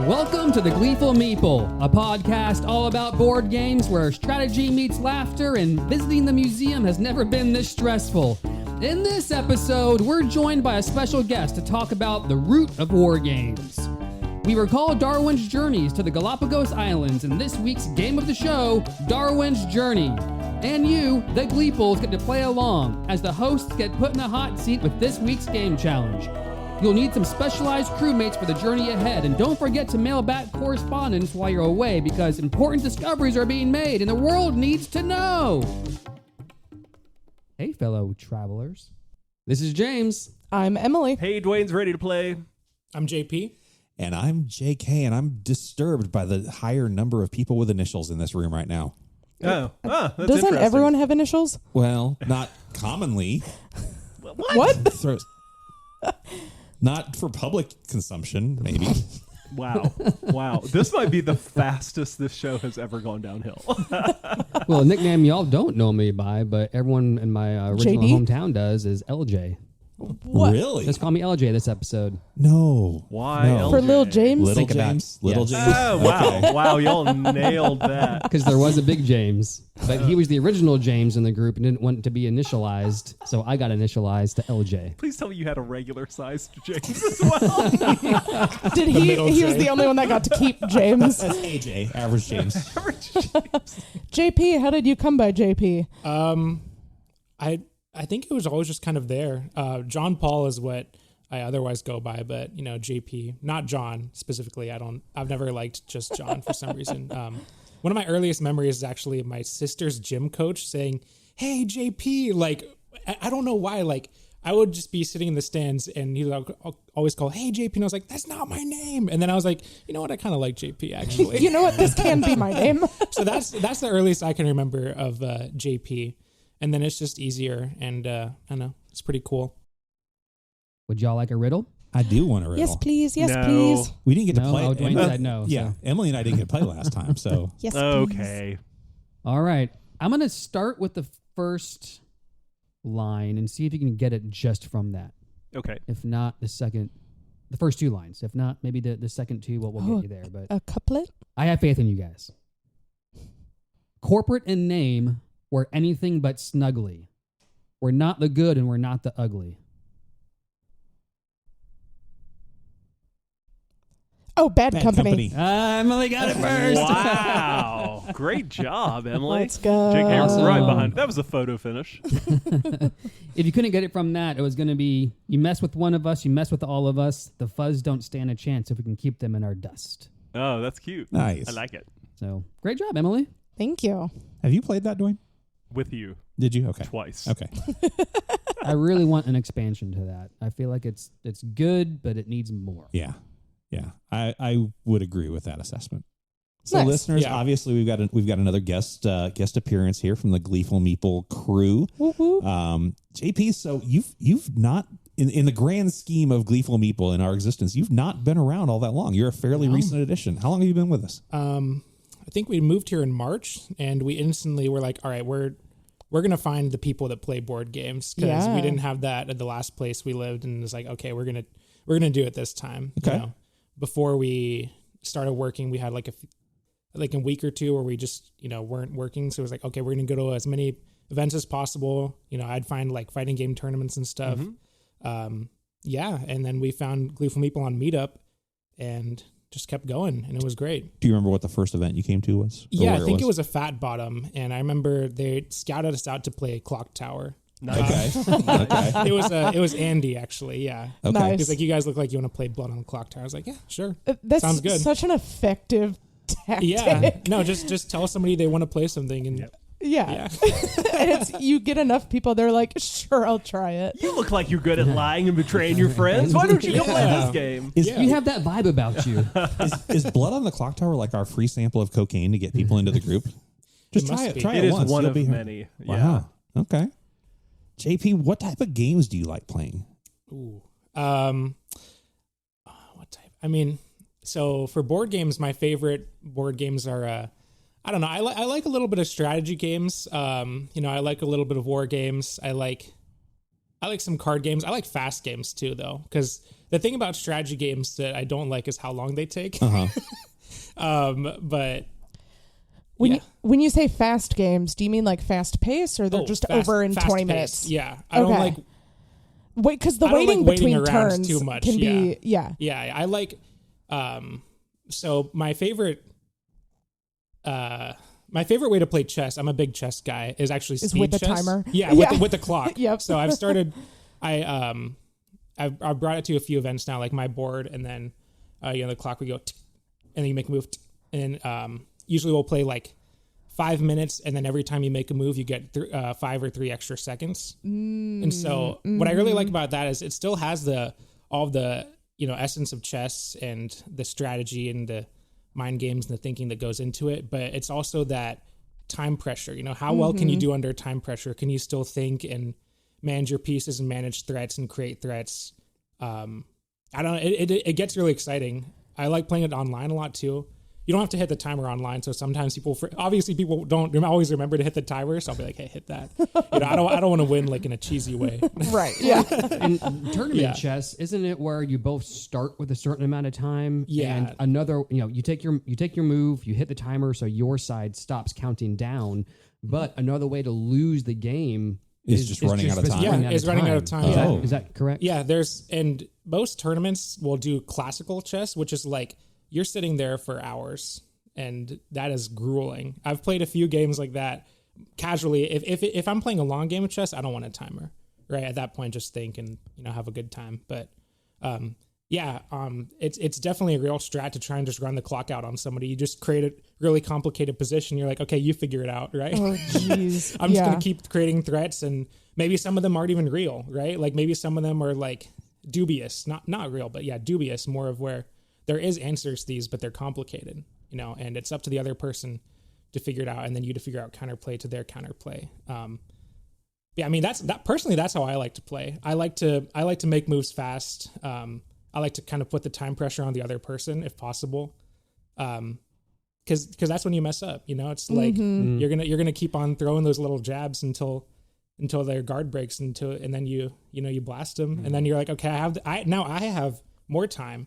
Welcome to the Gleeful Meeple, a podcast all about board games where strategy meets laughter and visiting the museum has never been this stressful. In this episode, we're joined by a special guest to talk about the root of war games. We recall Darwin's journeys to the Galapagos Islands in this week's game of the show, Darwin's Journey. And you, the Gleeples, get to play along as the hosts get put in the hot seat with this week's game challenge. You'll need some specialized crewmates for the journey ahead, and don't forget to mail back correspondence while you're away because important discoveries are being made and the world needs to know. Hey, fellow travelers. This is James. I'm Emily. Hey, Dwayne's ready to play. I'm JP. And I'm JK, and I'm disturbed by the higher number of people with initials in this room right now. That's Doesn't interesting. everyone have initials? Well, not commonly. What? Not for public consumption, maybe. Wow. This might be the fastest this show has ever gone downhill. Well, a nickname y'all don't know me by, but everyone in my original JD? hometown does, is LJ. What? Really? Just call me LJ this episode. No. Why? No. For little James? Little Think about James? it. Little Yes. James? Oh, wow. Okay. Wow, y'all nailed that. Because there was a big James, but he was the original James in the group and didn't want to be initialized, so I got initialized to LJ. Please tell me you had a regular-sized James as well. Did he was the only one that got to keep James. That's AJ, average James. JP, how did you come by JP? I think it was always just kind of there. John Paul is what I otherwise go by, but JP, not John specifically. I've never liked just John for some reason. One of my earliest memories is actually my sister's gym coach saying, "Hey JP," like I don't know why, like I would just be sitting in the stands and he would always call, "Hey JP," and I was like, "That's not my name." And then I was like, you know what, I kind of like JP actually. You know what? This can be my name. So that's the earliest I can remember of JP. And then it's just easier, and I don't know, it's pretty cool. Would y'all like a riddle? I do want a riddle. Yes, please. Yes, No. please. We didn't get to No? play. Oh, Dwayne said no. Yeah, So. Emily and I didn't get to play last time, so. Yes, please. Okay. All right. I'm going to start with the first line and see if you can get it just from that. Okay. If not, the first two lines. If not, maybe the second two will get you there. But A couplet? I have faith in you guys. Corporate in name, we're anything but snuggly. We're not the good and we're not the ugly. Oh, Bad Company. Emily got it first. Wow. Great job, Emily. Let's go. JK, Awesome. right behind. That was a photo finish. If you couldn't get it from that, it was going to be, you mess with one of us, you mess with all of us. The fuzz don't stand a chance if we can keep them in our dust. Oh, that's cute. Nice. I like it. So, great job, Emily. Thank you. Have you played that, Dwayne? With you. Did you? Okay. Twice. Okay. I really want an expansion to that. I feel like it's good, but it needs more. Yeah. I would agree with that assessment. So, Nice. listeners, Yeah. obviously we've got another guest appearance here from the Gleeful Meeple crew. Woo-hoo. JP, so you've not in the grand scheme of Gleeful Meeple in our existence, you've not been around all that long. You're a fairly recent addition. How long have you been with us? I think we moved here in March, and we instantly were like, all right, we're gonna find the people that play board games because Yeah. we didn't have that at the last place we lived, and it's like, okay, we're gonna do it this time. Okay. Before we started working, we had like a week or two where we just weren't working, so it was like, okay, we're gonna go to as many events as possible. I'd find like fighting game tournaments and stuff. And then we found Gleeful Meeple on Meetup, and just kept going, and it was great. Do you remember what the first event you came to was? Or Yeah, I where think it was a Fat Bottom, and I remember they scouted us out to play Clock Tower. Nice. Okay. It was Andy actually. Yeah. Okay. Nice. He's like, you guys look like you want to play Blood on the Clock Tower. I was like, yeah, sure. That's Sounds good. such an effective tactic. Yeah. No, just tell somebody they want to play something, and Yeah. And you get enough people, they're like, sure, I'll try it. You look like you're good at lying and betraying your friends. Why don't you go play this game? You have that vibe about you. Is Blood on the Clock Tower like our free sample of cocaine to get people into the group? Just It must try it. be. Try It it is once. one You'll of be here. many. Wow. Okay. JP, what type of games do you like playing? Ooh. What type? I mean, so for board games, my favorite board games are, I don't know. I like a little bit of strategy games. I like a little bit of war games. I like some card games. I like fast games too, though, because the thing about strategy games that I don't like is how long they take. But when you say fast games, do you mean like fast pace, or they're just over in 20 minutes? Yeah, I don't like. Wait, because the waiting between turns too much can be I like. So my favorite way to play chess, I'm a big chess guy, is actually speed with the chess. timer. Yeah, with the clock. Yep. So I've started. I've brought it to a few events now, like my board, and then the clock would go, and then you make a move, and usually we'll play like 5 minutes, and then every time you make a move, you get 5 or 3 extra seconds. And so what I really like about that is it still has all the essence of chess and the strategy and the mind games and the thinking that goes into it, but it's also that time pressure. How well can you do under time pressure? Can you still think and manage your pieces and manage threats and create threats? I don't know. It gets really exciting. I like playing it online a lot too. You don't have to hit the timer online, so sometimes people don't always remember to hit the timer. So I'll be like, "Hey, hit that." I don't want to win like in a cheesy way. Right? Yeah. And tournament chess, isn't it where you both start with a certain amount of time? Yeah. And another, you take your move, you hit the timer, so your side stops counting down. But another way to lose the game is just running out of time. Yeah, is running out of time. Is that correct? Yeah. And most tournaments will do classical chess, which is like, you're sitting there for hours, and that is grueling. I've played a few games like that casually. If I'm playing a long game of chess, I don't want a timer, right? At that point, just think and have a good time. But it's definitely a real strat to try and just run the clock out on somebody. You just create a really complicated position. You're like, okay, you figure it out, right? Oh, jeez. I'm just gonna keep creating threats, and maybe some of them aren't even real, right? Like maybe some of them are like dubious, not real, but dubious, more of where there is answers to these, but they're complicated, and it's up to the other person to figure it out, and then you to figure out counterplay to their counterplay. I mean, personally, that's how I like to play. I like to make moves fast. I like to kind of put the time pressure on the other person if possible. Cause that's when you mess up, it's like you're going to keep on throwing those little jabs until their guard breaks and then you blast them. And then you're like, okay, I have more time,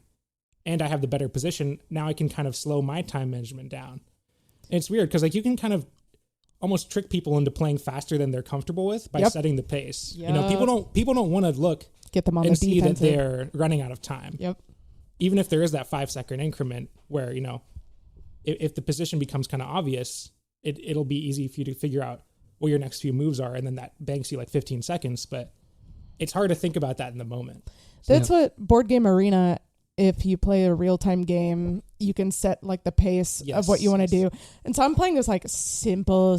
and I have the better position. Now I can kind of slow my time management down. And it's weird because like you can kind of almost trick people into playing faster than they're comfortable with by setting the pace. Yep. People don't want to get them on and the see that defensive. they're running out of time. Yep. Even if there is that 5-second increment where, if the position becomes kind of obvious, it'll be easy for you to figure out what your next few moves are. And then that banks you like 15 seconds, but it's hard to think about that in the moment. That's what Board Game Arena, if you play a real-time game, you can set like the pace of what you want to do. And so I'm playing this like simple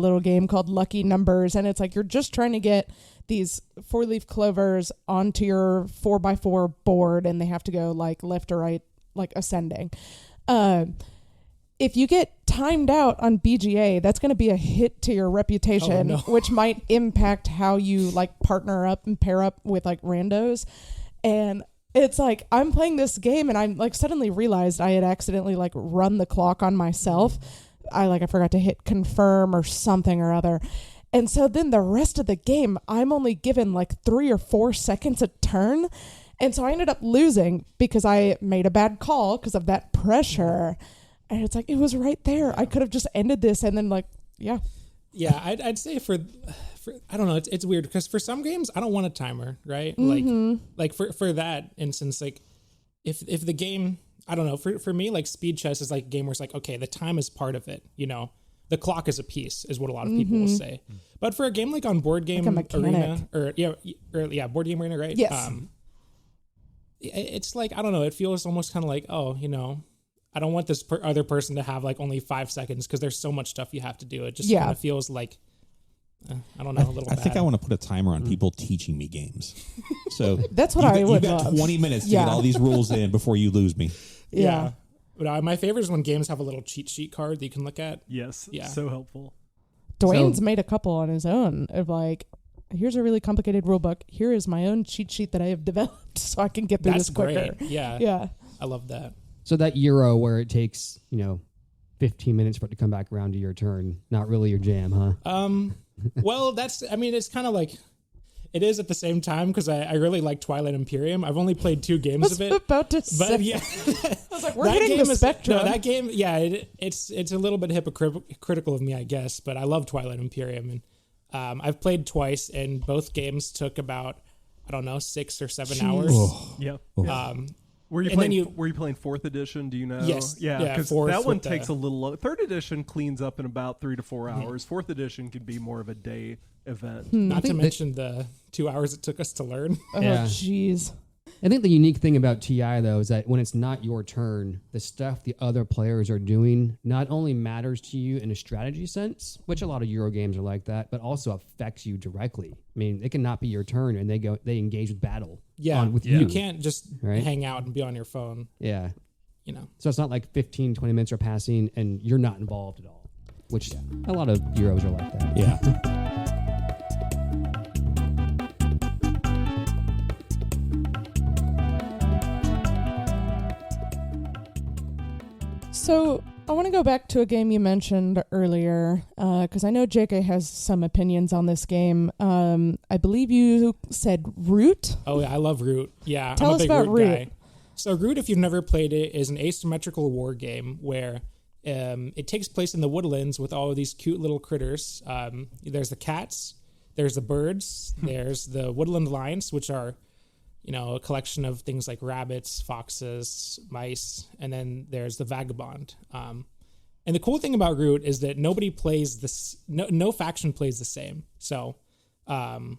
little game called Lucky Numbers. And it's like, you're just trying to get these 4-leaf clovers onto your 4x4 board, and they have to go like left or right, like ascending. If you get timed out on BGA, that's going to be a hit to your reputation, which might impact how you like partner up and pair up with like randos. And it's like, I'm playing this game and I'm like suddenly realized I had accidentally like run the clock on myself. I forgot to hit confirm or something or other. And so then the rest of the game, I'm only given like 3 or 4 seconds a turn. And so I ended up losing because I made a bad call because of that pressure. And it's like, it was right there. I could have just ended this and then like, yeah. Yeah, I'd say for I don't know, it's weird because for some games I don't want a timer, right? Like for that instance, like if the game, I don't know, for me, like speed chess is like a game where it's like, okay, the time is part of it, the clock is a piece is what a lot of people will say. But for a game like on Board Game Arena Board Game Arena, right? Yes. It's like, I don't know, it feels almost kind of like, I don't want this other person to have like only 5 seconds because there's so much stuff you have to do. It just kind of feels like, I don't know, a little bad. I think I want to put a timer on people teaching me games. So that's what I would You got love. 20 minutes to get all these rules in before you lose me. Yeah. But my favorite is when games have a little cheat sheet card that you can look at. Yes. Yeah. So helpful. Dwayne's made a couple on his own of like, here's a really complicated rule book. Here is my own cheat sheet that I have developed so I can get through this quicker. Great. Yeah. Yeah. I love that. So that Euro where it takes, 15 minutes for it to come back around to your turn, not really your jam, huh? Well, it's kind of like, it is at the same time because I really like Twilight Imperium. I've only played 2 games of it. About to say. But yeah, I was like, we're hitting the spectrum. No, that game, yeah, it's a little bit hypocritical of me, I guess, but I love Twilight Imperium. And I've played twice, and both games took about, 6 or 7 hours. Yep. Were you playing 4th edition? Do you know? Yes. Yeah, because fourth that one with takes a little. 3rd edition cleans up in about 3 to 4 hours. 4th edition could be more of a day event. Not to mention the 2 hours it took us to learn. Oh, Yeah. jeez. I think the unique thing about TI, though, is that when it's not your turn, the stuff the other players are doing not only matters to you in a strategy sense, which a lot of Euro games are like that, but also affects you directly. I mean, it can not be your turn, and they engage with battle. With you. You can't just Right? hang out and be on your phone. Yeah. So it's not like 15, 20 minutes are passing, and you're not involved at all, which a lot of Euros are like that. Yeah. So I want to go back to a game you mentioned earlier because I know JK has some opinions on this game. I believe you said Root. Oh, yeah, I love Root. Yeah, Tell I'm a us big about Root. guy. So Root, if you've never played it, is an asymmetrical war game where it takes place in the woodlands with all of these cute little critters. There's the cats, there's the birds, there's the woodland lions, which are a collection of things like rabbits, foxes, mice, and then there's the vagabond. And the cool thing about Root is that nobody plays this. No faction plays the same. So, and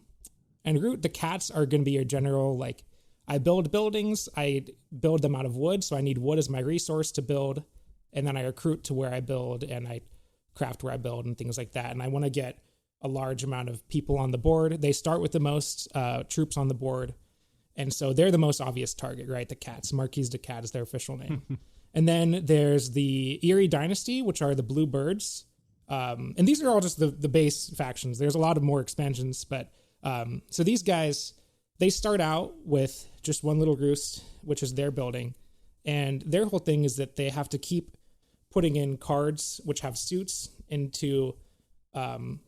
Root, the cats are going to be your general, like, I build buildings, I build them out of wood, so I need wood as my resource to build, and then I recruit to where I build, and I craft where I build, and things like that. And I want to get a large amount of people on the board. They start with the most troops on the board, and so they're the most obvious target, right? The cats. Marquise de Cat is their official name. And then there's the Erie Dynasty, which are the blue birds. And these are all just the base factions. There's a lot of more expansions, but so these guys, they start out with just one little roost, which is their building. And their whole thing is that they have to keep putting in cards which have suits into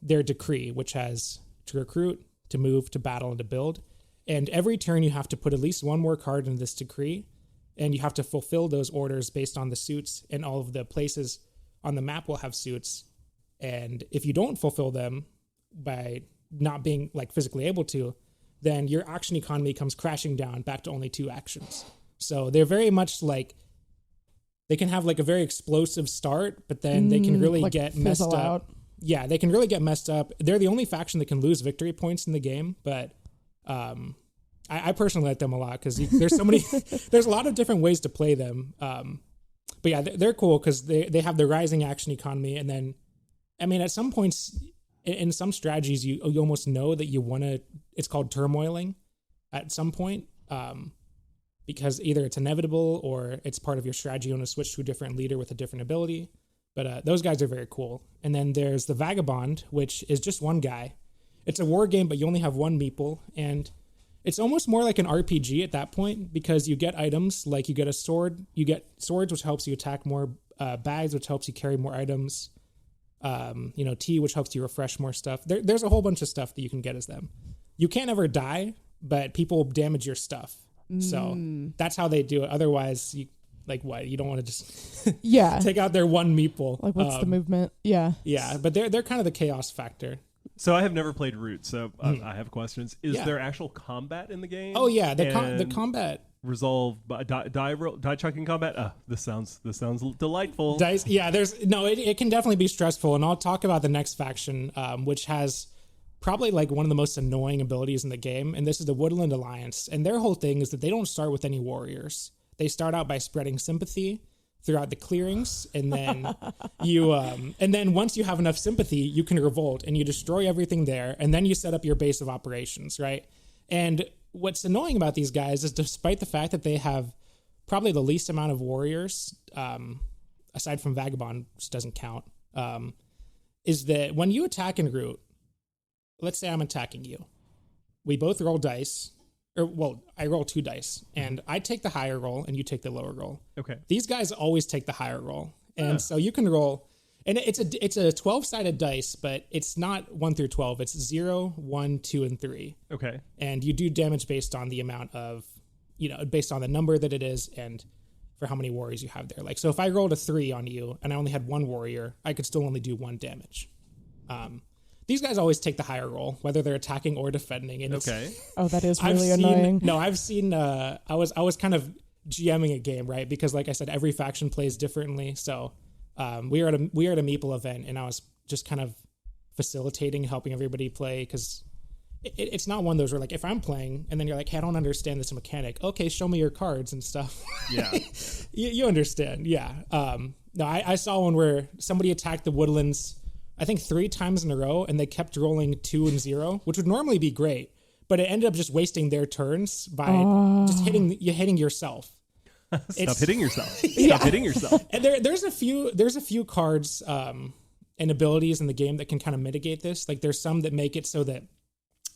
their decree, which has to recruit, to move, to battle, and to build. And every turn you have to put at least one more card in this decree, and you have to fulfill those orders based on the suits, and all of the places on the map will have suits. And if you don't fulfill them by not being like physically able to, then your action economy comes crashing down back to only 2 actions. So they're very much like, they can have like a very explosive start, but then they can really like get messed fizzle up. out. Yeah, they can really get messed up. They're the only faction that can lose victory points in the game, but I personally like them a lot because there's so many, there's a lot of different ways to play them. But yeah, they're cool because they have the rising action economy. And then, I mean, at some points in some strategies, you almost know that you want to, it's called turmoiling at some point, because either it's inevitable or it's part of your strategy. You want to switch to a different leader with a different ability. But those guys are very cool. And then there's the Vagabond, which is just one guy. It's a war game, but you only have one meeple, and it's almost more like an RPG at that point because you get items like you get a sword, you get swords, which helps you attack more, bags, which helps you carry more items, tea, which helps you refresh more stuff. There's a whole bunch of stuff that you can get as them. You can't ever die, but people damage your stuff. So that's how they do it. Otherwise, you don't want to just take out their one meeple. Like, what's the movement? Yeah. Yeah, but they're kind of the chaos factor. So I have never played Root, so I have questions. Is there actual combat in the game? Oh yeah, the combat resolved by die chunking combat. This sounds delightful. Dice, yeah. It can definitely be stressful, and I'll talk about the next faction, which has probably like one of the most annoying abilities in the game, and this is the Woodland Alliance. And their whole thing is that they don't start with any warriors. They start out by spreading sympathy throughout the clearings, and then and then once you have enough sympathy, you can revolt and you destroy everything there, and then you set up your base of operations, right? And what's annoying about these guys is, despite the fact that they have probably the least amount of warriors, aside from Vagabond, which doesn't count, is that when you attack en route, let's say I'm attacking you, we both roll dice. I roll 2 dice, and I take the higher roll, and you take the lower roll. Okay. These guys always take the higher roll, and so you can roll, and it's a 12-sided dice, but it's not 1 through 12. It's 0, 1, 2, and 3. Okay. And you do damage based on the amount of, based on the number that it is, and for how many warriors you have there. Like, so if I rolled a 3 on you, and I only had 1 warrior, I could still only do 1 damage. These guys always take the higher roll, whether they're attacking or defending. And Okay. Oh, that is really annoying. No, I've seen. I was kind of GMing a game, right? Because like I said, every faction plays differently. So we are at a Meeple event, and I was just kind of facilitating, helping everybody play, because it's not one of those where like if I'm playing and then you're like, hey, I don't understand this mechanic. Okay, show me your cards and stuff. Yeah. you understand, yeah. No, I saw one where somebody attacked the woodlands, I think 3 times in a row, and they kept rolling 2 and 0, which would normally be great, but it ended up just wasting their turns by just hitting yourself. Stop hitting yourself. Stop hitting yourself. And there's a few cards and abilities in the game that can kind of mitigate this. Like there's some that make it so that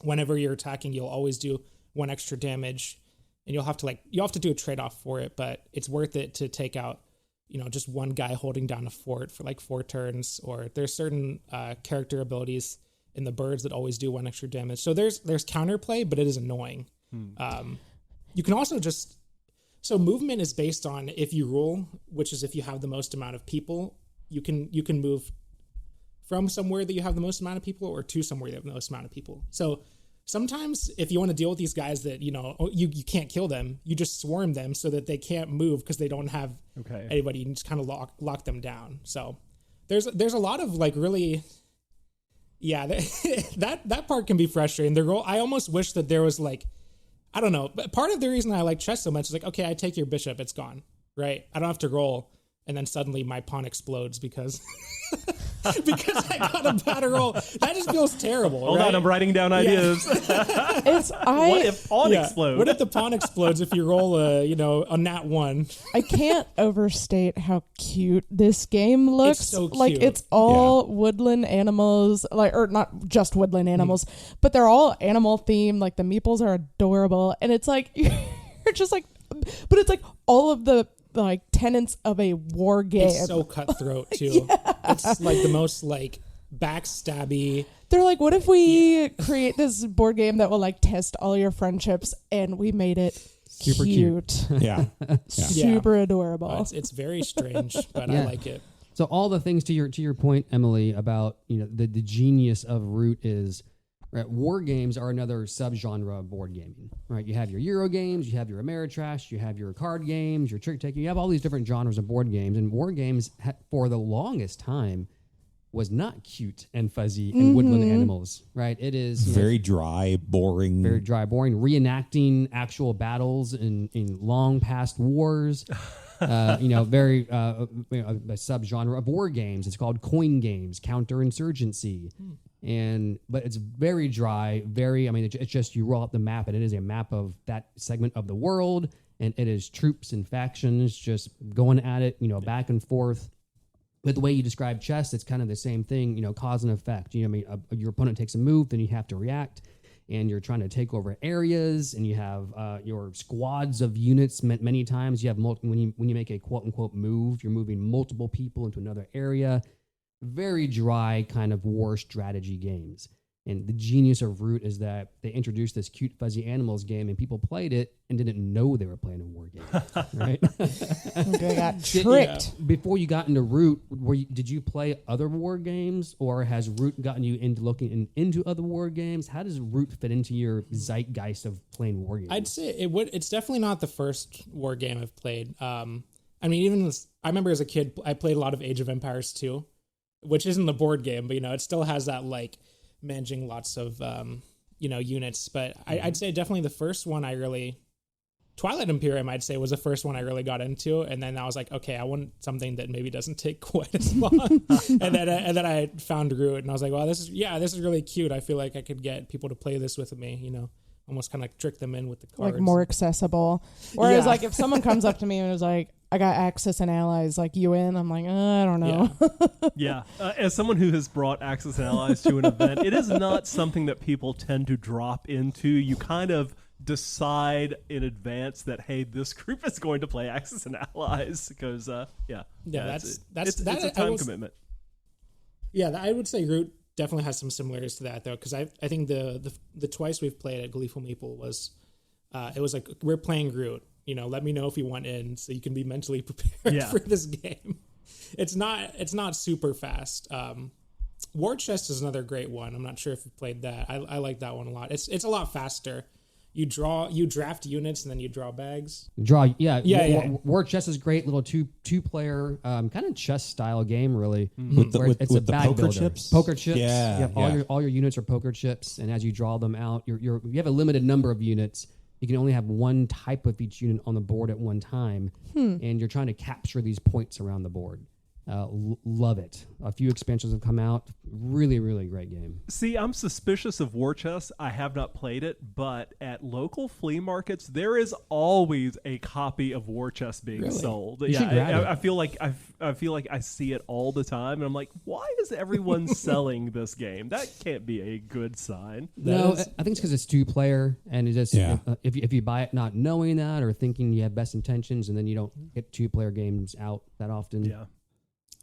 whenever you're attacking, you'll always do 1 extra damage, and you'll have to do a trade-off for it, but it's worth it to take out just one guy holding down a fort for like 4 turns, or there's certain character abilities in the birds that always do 1 extra damage. So there's counterplay, but it is annoying. You can also so movement is based on if you rule, which is if you have the most amount of people, you can move from somewhere that you have the most amount of people or to somewhere you have the most amount of people. So sometimes if you want to deal with these guys that, you can't kill them, you just swarm them so that they can't move because they don't have anybody. You just kind of lock them down. So there's a lot of like really, that part can be frustrating. I almost wish that there was like, I don't know, but part of the reason I like chess so much is like, okay, I take your bishop, it's gone, right? I don't have to roll. And then suddenly my pawn explodes because because I got a bad roll. That just feels terrible. Hold on, I'm writing down ideas. What if pawn explodes? What if the pawn explodes if you roll a nat 1? I can't overstate how cute this game looks. It's so cute. Like it's all woodland animals, or not just woodland animals, but they're all animal themed. Like the meeples are adorable, and it's like you're just like, but it's like all of the like tenets of a war game. It's so cutthroat too. It's like the most like backstabby. They're like, what if we create this board game that will like test all your friendships, and we made it super cute. Yeah. Super adorable. It's very strange, but I like it. So all the things to your point, Emily, about the genius of Root is, right, war games are another subgenre of board gaming, right? You have your Euro games, you have your Ameritrash, you have your card games, your trick taking. You have all these different genres of board games, and war games for the longest time was not cute and fuzzy and woodland animals, right? It is very dry, boring. Very dry, boring. Reenacting actual battles in long past wars. Very a subgenre of war games. It's called coin games, counterinsurgency. But it's very dry, it's just you roll up the map, and it is a map of that segment of the world, and it is troops and factions just going at it, back and forth. But the way you describe chess, it's kind of the same thing, cause and effect. Your opponent takes a move, then you have to react, and you're trying to take over areas, and you have your squads of units. Many times you have when you make a quote unquote move, you're moving multiple people into another area. Very dry kind of war strategy games. And the genius of Root is that they introduced this cute fuzzy animals game, and people played it and didn't know they were playing a war game, right? They got tricked. Before you got into Root, did you play other war games, or has Root gotten you into looking into other war games? How does Root fit into your zeitgeist of playing war games? I'd say it's definitely not the first war game I've played. I remember as a kid, I played a lot of Age of Empires 2, which isn't the board game, but it still has that like managing lots of units. But I'd say definitely the first one Twilight Imperium, I'd say, was the first one I really got into, and then I was like, okay, I want something that maybe doesn't take quite as long. and then I found Root, and I was like, well, this is really cute. I feel like I could get people to play this with me, almost kind of trick them in with the cards. Like more accessible. Whereas like if someone comes up to me and is like, I got Axis and Allies, like you in. I'm like, I don't know. Yeah. As someone who has brought Axis and Allies to an event, it is not something that people tend to drop into. You kind of decide in advance that, hey, this group is going to play Axis and Allies because, it's a time commitment. Yeah, I would say Root definitely has some similarities to that though, because I think the twice we've played at Gleeful Meeple was it was like, we're playing Root. Let me know if you want in so you can be mentally prepared for this game. It's not super fast. War Chest is another great one. I'm not sure if you played that. I like that one a lot. It's a lot faster. You draft units and then you draw bags. War Chest is great. Little two player kind of chess style game, really. With it's a the bag poker builder. chips. Poker chips. Yeah. All your units are poker chips, and as you draw them out, you have a limited number of units. You can only have one type of each unit on the board at one time, and you're trying to capture these points around the board. Love it. A few expansions have come out. Really, really great game. See, I'm suspicious of War Chest. I have not played it, but at local flea markets, there is always a copy of War Chest being sold. I feel like I see it all the time, and I'm like, why is everyone selling this game? That can't be a good sign. I think it's because it's 2-player, and it just if you buy it not knowing that or thinking you have best intentions, and then you don't get 2-player games out that often. Yeah.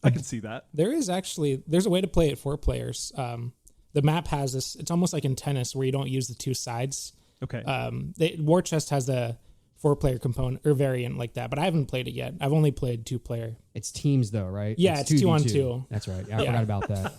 I can see that. There's a way to play it 4 players. The map has this. It's almost like in tennis where you don't use the 2 sides. Okay. War Chest has a 4-player component or variant like that, but I haven't played it yet. I've only played 2-player. It's teams though, right? Yeah, it's 2-on-2. That's right. I forgot about that.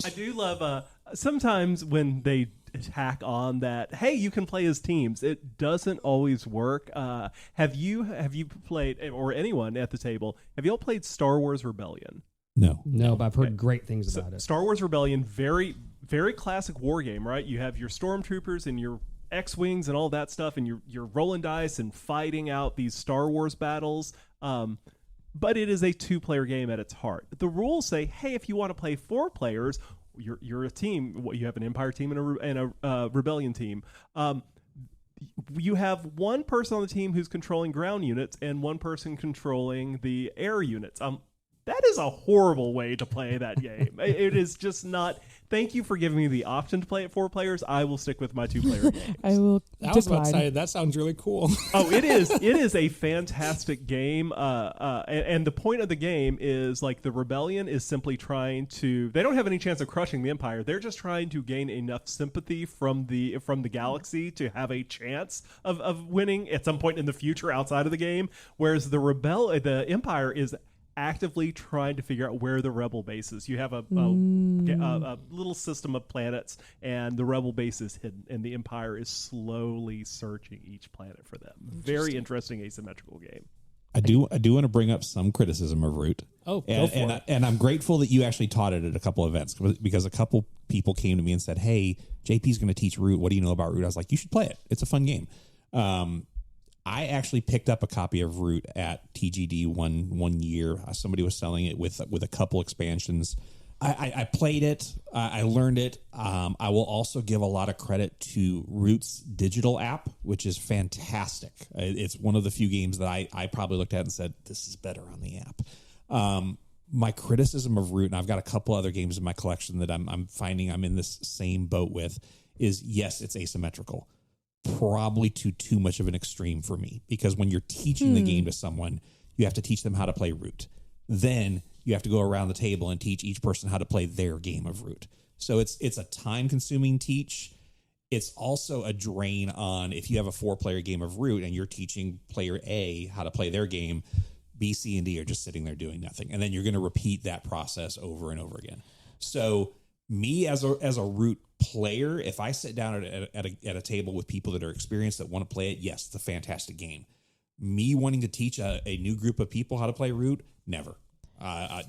I do love sometimes when they tack on that, hey, you can play as teams. It doesn't always work. Have you played, or anyone at the table, have you all played Star Wars Rebellion? No, but I've heard great things about it. Star Wars Rebellion, very, very classic war game, right? You have your stormtroopers and your X-wings and all that stuff, and you're rolling dice and fighting out these Star Wars battles. But it is a 2-player game at its heart. The rules say, hey, if you want to play 4 players, you're a team. You have an Empire team and a Rebellion team. You have one person on the team who's controlling ground units and one person controlling the air units. That is a horrible way to play that game. It is just not. Thank you for giving me the option to play it 4 players. I will stick with my 2-player games. I will. I was about to say that sounds really cool. Oh, it is. It is a fantastic game. And the point of the game is like the Rebellion is simply trying to. They don't have any chance of crushing the Empire. They're just trying to gain enough sympathy from the galaxy to have a chance of winning at some point in the future outside of the game. Whereas the Empire is actively trying to figure out where the rebel base is. You have a little system of planets, and the rebel base is hidden, and the Empire is slowly searching each planet for them. Very interesting asymmetrical game. I do want to bring up some criticism of Root. Oh, go for it. And I'm grateful that you actually taught it at a couple events, because a couple people came to me and said, hey, JP's going to teach Root. What do you know about Root? I was like, you should play it. It's a fun game. I actually picked up a copy of Root at TGD one year. Somebody was selling it with a couple expansions. I played it. I learned it. I will also give a lot of credit to Root's digital app, which is fantastic. It's one of the few games that I probably looked at and said, this is better on the app. My criticism of Root, and I've got a couple other games in my collection that I'm finding I'm in this same boat with, is yes, it's asymmetrical. Probably to too much of an extreme for me, because when you're teaching the game to someone, you have to teach them how to play Root. Then you have to go around the table and teach each person how to play their game of Root. So it's a time-consuming teach. It's also a drain on if you have a 4-player game of Root and you're teaching player A how to play their game, B, C, and D are just sitting there doing nothing. And then you're going to repeat that process over and over again. So me as a Root player, if I sit down at a table with people that are experienced that want to play it, yes, it's a fantastic game. Me wanting to teach a new group of people how to play Root, never.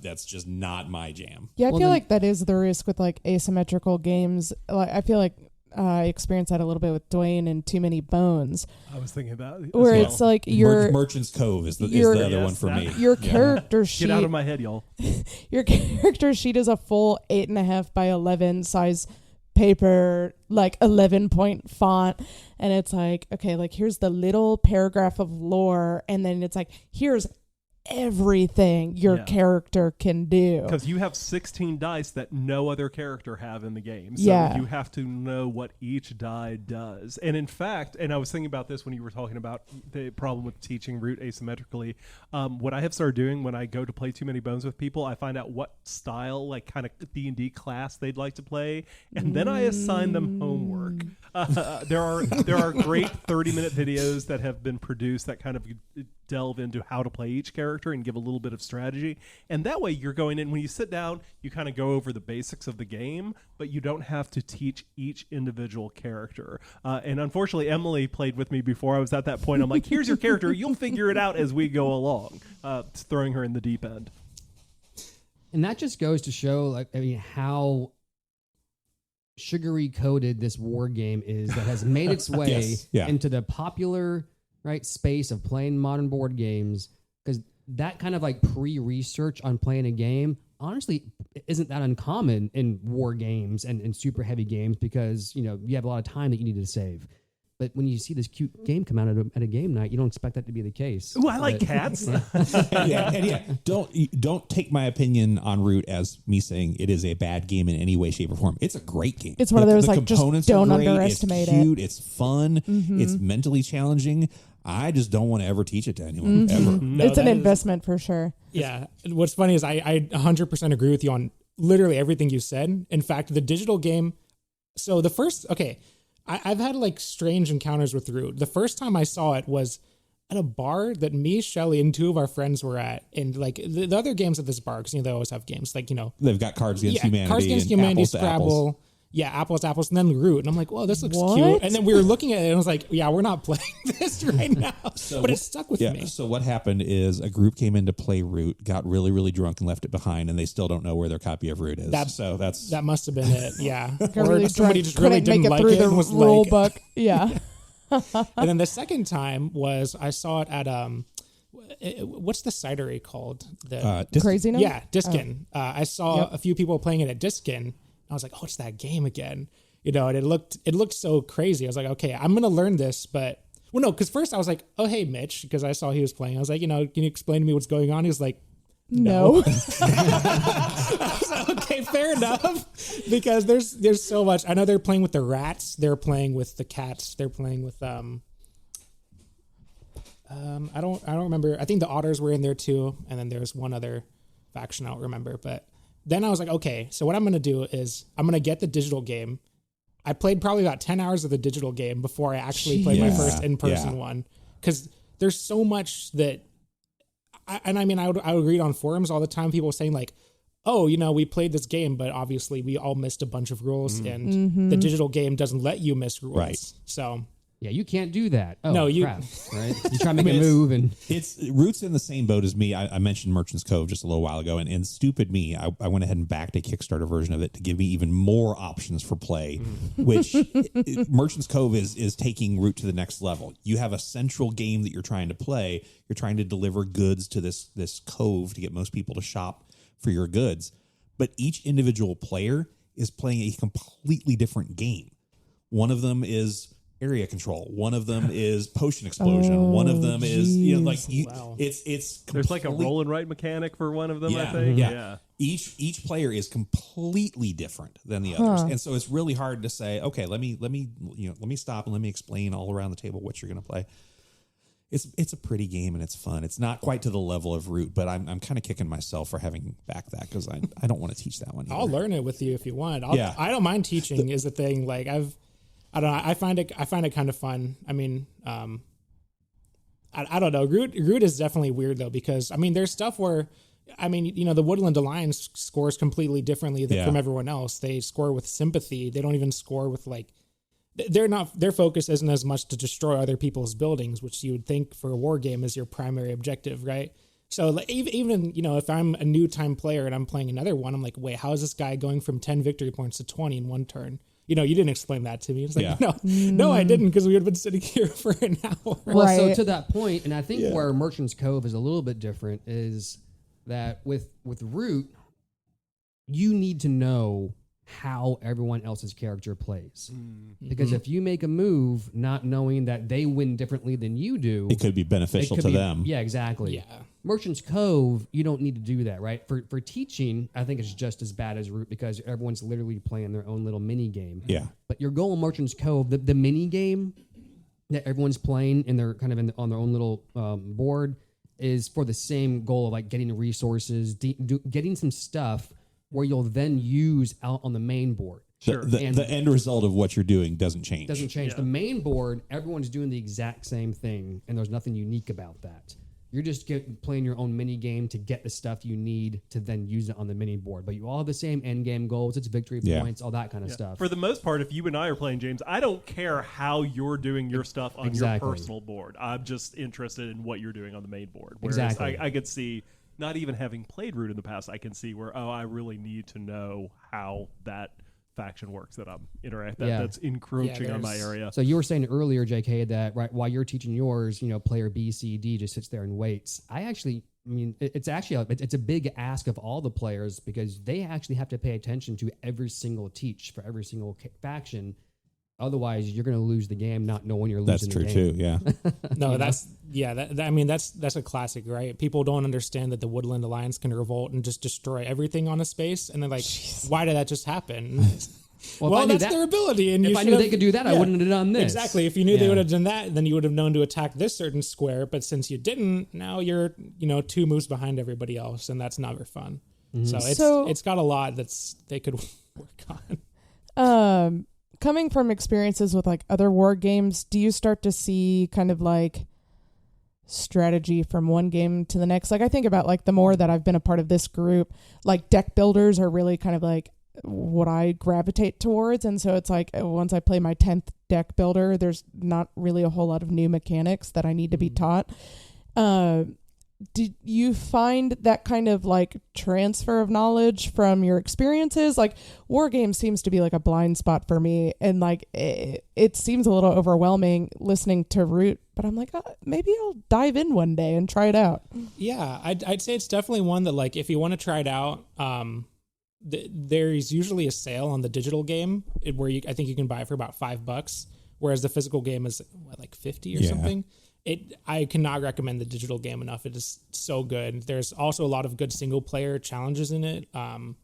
That's just not my jam. Yeah, I feel like that is the risk with like asymmetrical games. Like, I feel like I experienced that a little bit with Dwayne and Too Many Bones. I was thinking about it. Where it's like your Merchant's Cove is the other one for me. Your character sheet. Get out of my head, y'all. Your character sheet is a full 8.5 by 11 size paper, like 11-point font. And it's like, okay, like here's the little paragraph of lore. And then it's like, here's everything your character can do. Because you have 16 dice that no other character have in the game. So you have to know what each die does. And in fact, and I was thinking about this when you were talking about the problem with teaching root asymmetrically. What I have started doing when I go to play Too Many Bones with people, I find out what style, like kind of D&D class they'd like to play. And then I assign them homework. There are great 30-minute videos that have been produced that kind of delve into how to play each character and give a little bit of strategy. And that way you're going in, when you sit down, you kind of go over the basics of the game, but you don't have to teach each individual character. And unfortunately, Emily played with me before I was at that point. I'm like, here's your character. You'll figure it out as we go along. Throwing her in the deep end. And that just goes to show, like, I mean, how sugary coated this war game is that has made its way into the popular space of playing modern board games, because that kind of like pre-research on playing a game honestly isn't that uncommon in war games and super heavy games, because you have a lot of time that you need to save. But when you see this cute game come out at a game night, you don't expect that to be the case. Ooh, I like cats. Don't take my opinion on Root as me saying it is a bad game in any way, shape, or form. It's a great game. It's one of those like just don't underestimate it. It's cute. It's fun. Mm-hmm. It's mentally challenging. I just don't want to ever teach it to anyone ever. No, it's an investment for sure. Yeah. What's funny is I 100% agree with you on literally everything you said. In fact, the digital game. So the first, I've had like strange encounters with Root. The first time I saw it was at a bar that me, Shelly, and two of our friends were at. And like the other games at this bar, because they always have games like, they've got Cards Against Humanity. Cards Against Humanity, Scrabble. Yeah, apples, and then Root. And I'm like, whoa, this looks cute. And then we were looking at it and I was like, yeah, we're not playing this right now. But it stuck with me. So what happened is a group came in to play Root, got really, really drunk and left it behind, and they still don't know where their copy of Root is. That must have been it. Yeah. Or really somebody just really didn't like it and was rule like, book. Yeah. And then the second time was I saw it at what's the cidery called? Crazy Note? Yeah, Diskin. I saw a few people playing it at Diskin. I was like, oh, it's that game again. And it looked so crazy. I was like, okay, I'm going to learn this. But, well, no, because first I was like, oh, hey, Mitch, because I saw he was playing. I was like, can you explain to me what's going on? He was like, no. I was like, okay, fair enough. Because there's so much. I know they're playing with the rats. They're playing with the cats. They're playing with, I don't remember. I think the otters were in there too. And then there's one other faction I don't remember. But then I was like, okay, so what I'm going to do is I'm going to get the digital game. I played probably about 10 hours of the digital game before I actually played my first in-person one. Because there's so much that, I would read on forums all the time, people saying like, oh, we played this game, but obviously we all missed a bunch of rules and the digital game doesn't let you miss rules. Right. So... yeah, you can't do that. Oh, no, crap, right? You try to make a move, and it's Root's in the same boat as me. I mentioned Merchant's Cove just a little while ago, and stupid me, I went ahead and backed a Kickstarter version of it to give me even more options for play. Which Merchant's Cove is taking Root to the next level. You have a central game that you're trying to play. You're trying to deliver goods to this cove to get most people to shop for your goods, but each individual player is playing a completely different game. One of them is area control. One of them is potion explosion. One of them is it's there's like a roll and write mechanic for one of them. I think. Yeah. Each player is completely different than the others, and so it's really hard to say, okay, let me stop and let me explain all around the table what you're going to play. It's a pretty game and it's fun. It's not quite to the level of Root, but I'm kind of kicking myself for having backed that because I don't want to teach that one either. I'll learn it with you if you want. I don't mind teaching. Is the thing like I don't know. I find it kind of fun. I mean, I don't know. Root is definitely weird though, because there's stuff where, the Woodland Alliance scores completely differently from everyone else. They score with sympathy. They don't even score with like, their focus isn't as much to destroy other people's buildings, which you would think for a war game is your primary objective, right? So like, even if I'm a new time player and I'm playing another one, I'm like, wait, how is this guy going from 10 victory points to 20 in one turn? You didn't explain that to me. It's like, no, I didn't, because we would have been sitting here for an hour. Well, so to that point, and I think where Merchant's Cove is a little bit different is that with Root, you need to know how everyone else's character plays. Because if you make a move not knowing that they win differently than you do, It could be beneficial to them. Yeah, exactly. Yeah. Merchant's Cove, you don't need to do that, right? For teaching, I think it's just as bad as Root because everyone's literally playing their own little mini game. Yeah. But your goal in Merchant's Cove, the mini game that everyone's playing and they're kind of on their own little board is for the same goal of like getting resources, getting some stuff where you'll then use out on the main board. Sure. The end result of what you're doing doesn't change. Doesn't change. Yeah. The main board, everyone's doing the exact same thing, and there's nothing unique about that. You're just playing your own mini game to get the stuff you need to then use it on the mini board. But you all have the same end game goals. It's victory points, all that kind of stuff. For the most part, if you and I are playing, James, I don't care how you're doing your stuff on your personal board. I'm just interested in what you're doing on the main board. Whereas I could see, not even having played Root in the past, I can see where, I really need to know how that faction works that I'm interacting. That's encroaching on my area. So you were saying earlier, JK, that right while you're teaching yours, player B, C, D just sits there and waits. It's a big ask of all the players because they actually have to pay attention to every single teach for every single faction. Otherwise, you're going to lose the game not knowing you're losing the game. That's true, too, yeah. No, that's a classic, right? People don't understand that the Woodland Alliance can revolt and just destroy everything on a space, and they're like, why did that just happen? Well, that's their ability. And if I knew they could do that, I wouldn't have done this. Exactly. If you knew they would have done that, then you would have known to attack this certain square. But since you didn't, now you're 2 moves behind everybody else, and that's never fun. Mm-hmm. So it's got a lot they could work on. Coming from experiences with like other war games, do you start to see kind of like strategy from one game to the next? Like I think about like the more that I've been a part of this group, like deck builders are really kind of like what I gravitate towards. And so it's like once I play my 10th deck builder, there's not really a whole lot of new mechanics that I need to be taught. Did you find that kind of like transfer of knowledge from your experiences? Like war games seems to be like a blind spot for me, and like it seems a little overwhelming listening to Root, but I'm like, maybe I'll dive in one day and try it out. Yeah, I'd say it's definitely one that like if you want to try it out, there's usually a sale on the digital game where I think you can buy it for about $5, whereas the physical game is like 50 or something. I cannot recommend the digital game enough. It is so good. There's also a lot of good single player challenges in it. The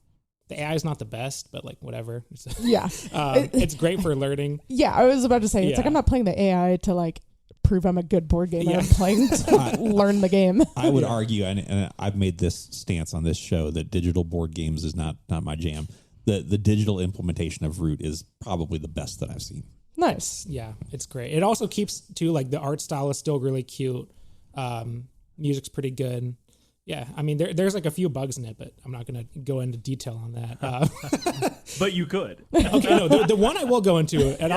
AI is not the best, but like whatever. It's great for learning. Yeah, I was about to say, it's like I'm not playing the AI to like prove I'm a good board gamer. I'm playing to learn the game. I would argue, and I've made this stance on this show, that digital board games is not my jam. The digital implementation of Root is probably the best that I've seen. Nice. Yeah, it's great. It also keeps too, like the art style is still really cute. Music's pretty good. Yeah, I mean there's like a few bugs in it, but I'm not going to go into detail on that. But you could. Okay, no, the one I will go into, and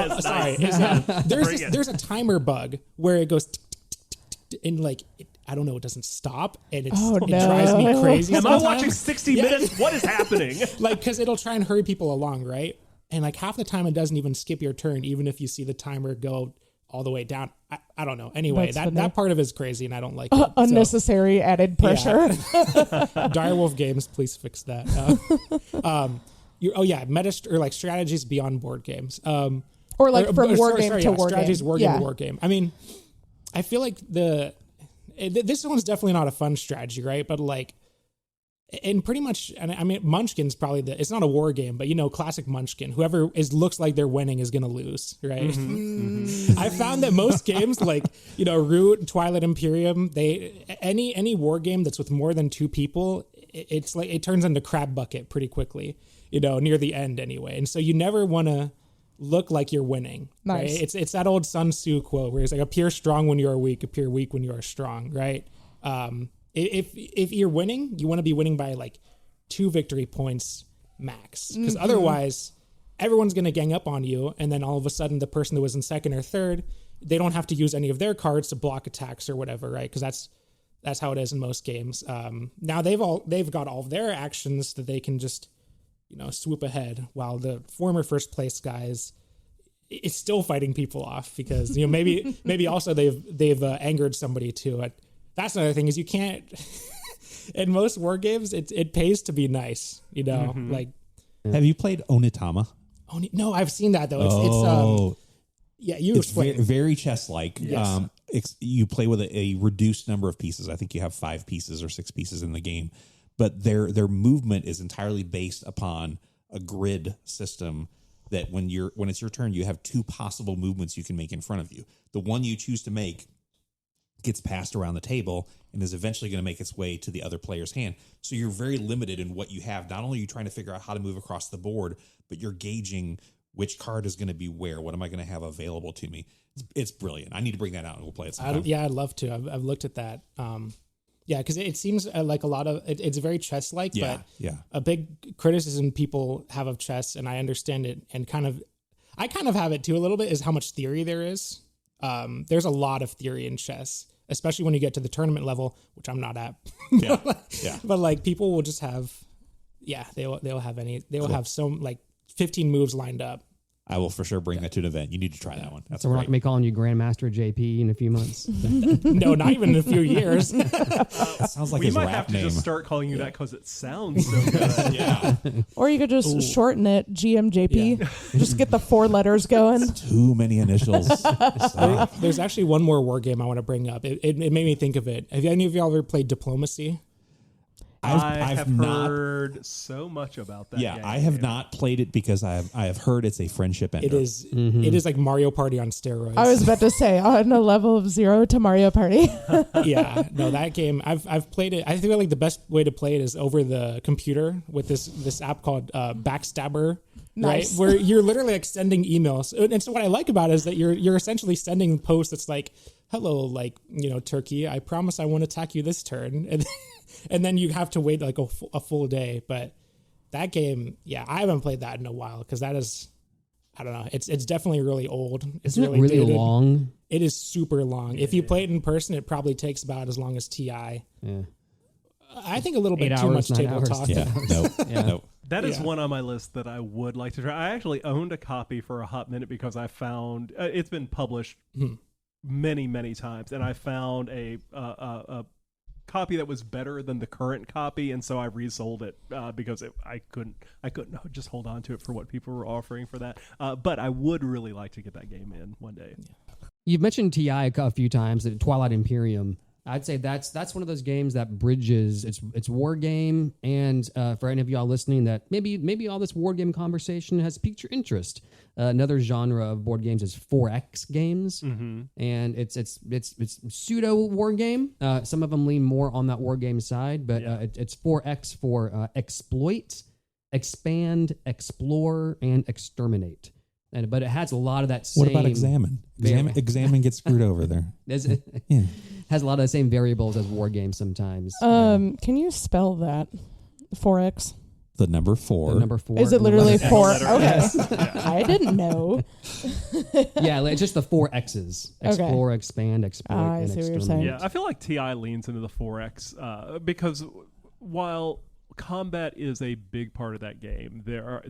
there's a timer bug where it goes tick, tick, tick, tick, tick, and like I don't know, it doesn't stop, and it drives me crazy. Am I watching 60 Minutes? What is happening? Like, because it'll try and hurry people along, right? And like half the time it doesn't even skip your turn, even if you see the timer go all the way down. I don't know. Anyway, that part of it is crazy, and I don't like it. Unnecessary added pressure. Yeah. Direwolf Games, please fix that. Meta or like strategies beyond board games. From war game to war strategies, war game to war game. I mean, I feel like this one's definitely not a fun strategy, right? But like, and pretty much, and I mean, Munchkin's probably it's not a war game, but classic Munchkin, whoever looks like they're winning is going to lose, right? Mm-hmm. I found that most games like, Root, Twilight Imperium, any war game that's with more than 2 people, it's like, it turns into crab bucket pretty quickly, near the end anyway. And so you never want to look like you're winning, nice. Right? It's that old Sun Tzu quote where it's like, appear strong when you are weak, appear weak when you are strong, right? If you're winning, you want to be winning by like 2 victory points max, because otherwise everyone's going to gang up on you, and then all of a sudden the person that was in second or third, they don't have to use any of their cards to block attacks or whatever, right? Because that's how it is in most games. Now they've got all of their actions that they can just swoop ahead, while the former first place guys is still fighting people off because maybe also they've angered somebody too. That's another thing is you can't, in most war games, it pays to be nice, like. Have you played Onitama? No, I've seen that though. Yeah, you It's explain. very chess-like. Yes. You play with a reduced number of pieces. I think you have 5 pieces or 6 pieces in the game, but their movement is entirely based upon a grid system. That when it's your turn, you have 2 possible movements you can make in front of you. The one you choose to make gets passed around the table and is eventually going to make its way to the other player's hand. So you're very limited in what you have. Not only are you trying to figure out how to move across the board, but you're gauging which card is going to be where. What am I going to have available to me? It's brilliant. I need to bring that out and we'll play it sometime. I'd love to. I've looked at that. Because it seems like a lot of it's very chess-like, but a big criticism people have of chess, and I understand it, and I kind of have it too a little bit, is how much theory there is. There's a lot of theory in chess, especially when you get to the tournament level, which I'm not at. But like people will just have, they'll have some like 15 moves lined up. I will for sure bring that to an event. You need to try that one. That's so we're not going to be calling you Grandmaster JP in a few months. No, not even in a few years. Sounds like we his might rap have to name. just start calling you that because it sounds so good. Yeah. Or you could just shorten it, GMJP. Just get the 4 letters going. Too many initials. There's actually one more war game I want to bring up. It made me think of it. Have any of y'all ever played Diplomacy? I've have not heard so much about that. Yeah, game. I have not played it because I have heard it's a friendship ender. It is. It is like Mario Party on steroids. I was about to say, on a level of 0 to Mario Party. Yeah, no, that game I've played it. I feel like the best way to play it is over the computer with this app called Backstabber. Nice. Right, where you're literally like sending emails, and so what I like about it is that you're essentially sending posts that's like, "Hello, like Turkey, I promise I won't attack you this turn," and then you have to wait like a full day. But that game, I haven't played that in a while because that is, I don't know, it's definitely really old. It's Isn't it really dated. long? It is super long. If you play it in person, it probably takes about as long as TI. Yeah. I think a little bit 8 too hours, much 9 table hours. talk. Yeah, nope. That is Yeah. one on my list that I would like to try. I actually owned a copy for a hot minute because I found it's been published many, many times, and I found a copy that was better than the current copy, and so I resold it because I couldn't just hold on to it for what people were offering for that. But I would really like to get that game in one day. You've mentioned TI a few times, Twilight Imperium. I'd say that's one of those games that bridges it's war game, and for any of y'all listening that maybe all this war game conversation has piqued your interest. Another genre of board games is 4X games, and it's pseudo war game. Some of them lean more on that war game side, but it's 4X for exploit, expand, explore, and exterminate. But it has a lot of that same... What about examine? Examine gets screwed over there. Has a lot of the same variables as war games sometimes. Can you spell that? 4X? The number 4. The number 4. Is it literally 4? letter Okay. S. I didn't know. Yeah, it's just the 4 X's. Explore, expand, exploit, I and see what you're exterminate. Yeah, I feel like TI leans into the 4X because while combat is a big part of that game,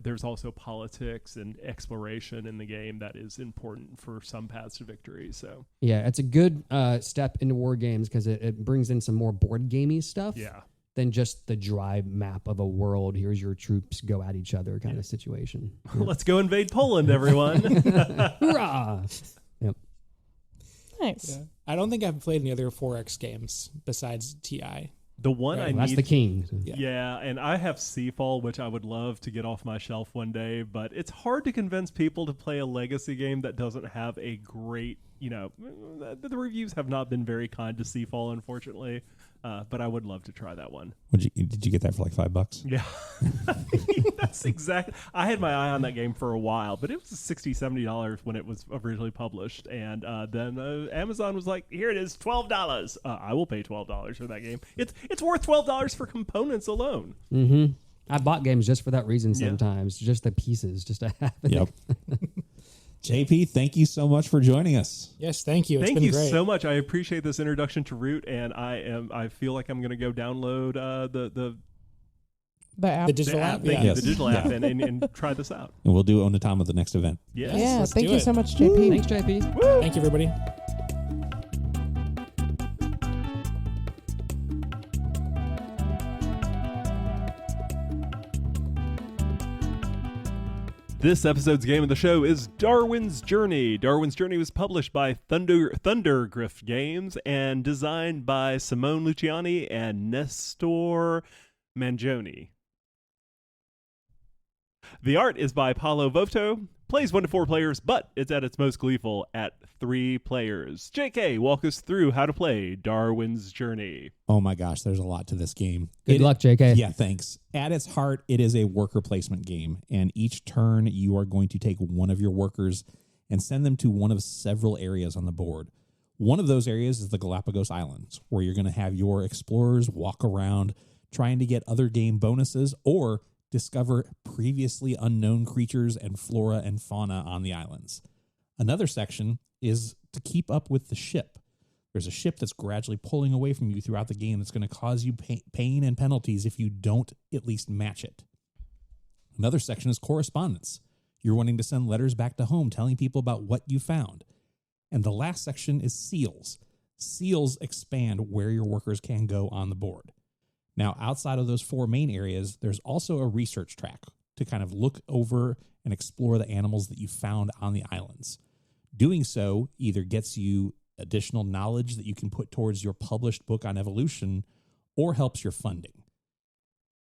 there's also politics and exploration in the game that is important for some paths to victory. So Yeah, it's a good step into war games because it brings in some more board gamey stuff than just the dry map of a world. Here's your troops, go at each other kind of situation. Yeah. let's go invade Poland, everyone. Hurrah! Yep. Nice. Yeah. I don't think I've played any other 4X games besides TI. The one I That's need, the king. yeah, and I have Seafall, which I would love to get off my shelf one day, but it's hard to convince people to play a legacy game that doesn't have a great, the reviews have not been very kind to Seafall, unfortunately, but I would love to try that one. Did you get that for like $5? Yeah, that's exactly. I had my eye on that game for a while, but it was $60, $70 when it was originally published, and then Amazon was like, "Here it is, $12. I will pay $12 for that game. It's worth $12 for components alone." Mm-hmm. I bought games just for that reason sometimes, just the pieces, just to have it. Yep. JP, thank you so much for joining us. Yes, thank you. It's Thank been you great. so much. I appreciate this introduction to Root, and I feel like I'm going to go download The app. The digital app. Thank Yeah. you, Yes. the digital app, Yeah. and try this out. And we'll do Onitama the next event. Yes. Yeah, let's thank do you it. so much, JP. Thanks, JP. Thank you, everybody. This episode's game of the show is Darwin's Journey. Darwin's Journey was published by Thundergrift Games and designed by Simone Luciani and Nestor Mangione. The art is by Paolo Voto. Plays 1 to 4 players, but it's at its most gleeful at 3 players. JK, walk us through how to play Darwin's Journey. Oh my gosh, there's a lot to this game. Good luck, JK. Yeah, thanks. At its heart, it is a worker placement game, and each turn you are going to take one of your workers and send them to one of several areas on the board. One of those areas is the Galapagos Islands, where you're going to have your explorers walk around trying to get other game bonuses or discover previously unknown creatures and flora and fauna on the islands. Another section is to keep up with the ship. There's a ship that's gradually pulling away from you throughout the game that's going to cause you pain and penalties if you don't at least match it. Another section is correspondence. You're wanting to send letters back to home telling people about what you found. And the last section is seals. Seals expand where your workers can go on the board. Now, outside of those 4 main areas, there's also a research track to kind of look over and explore the animals that you found on the islands. Doing so either gets you additional knowledge that you can put towards your published book on evolution or helps your funding.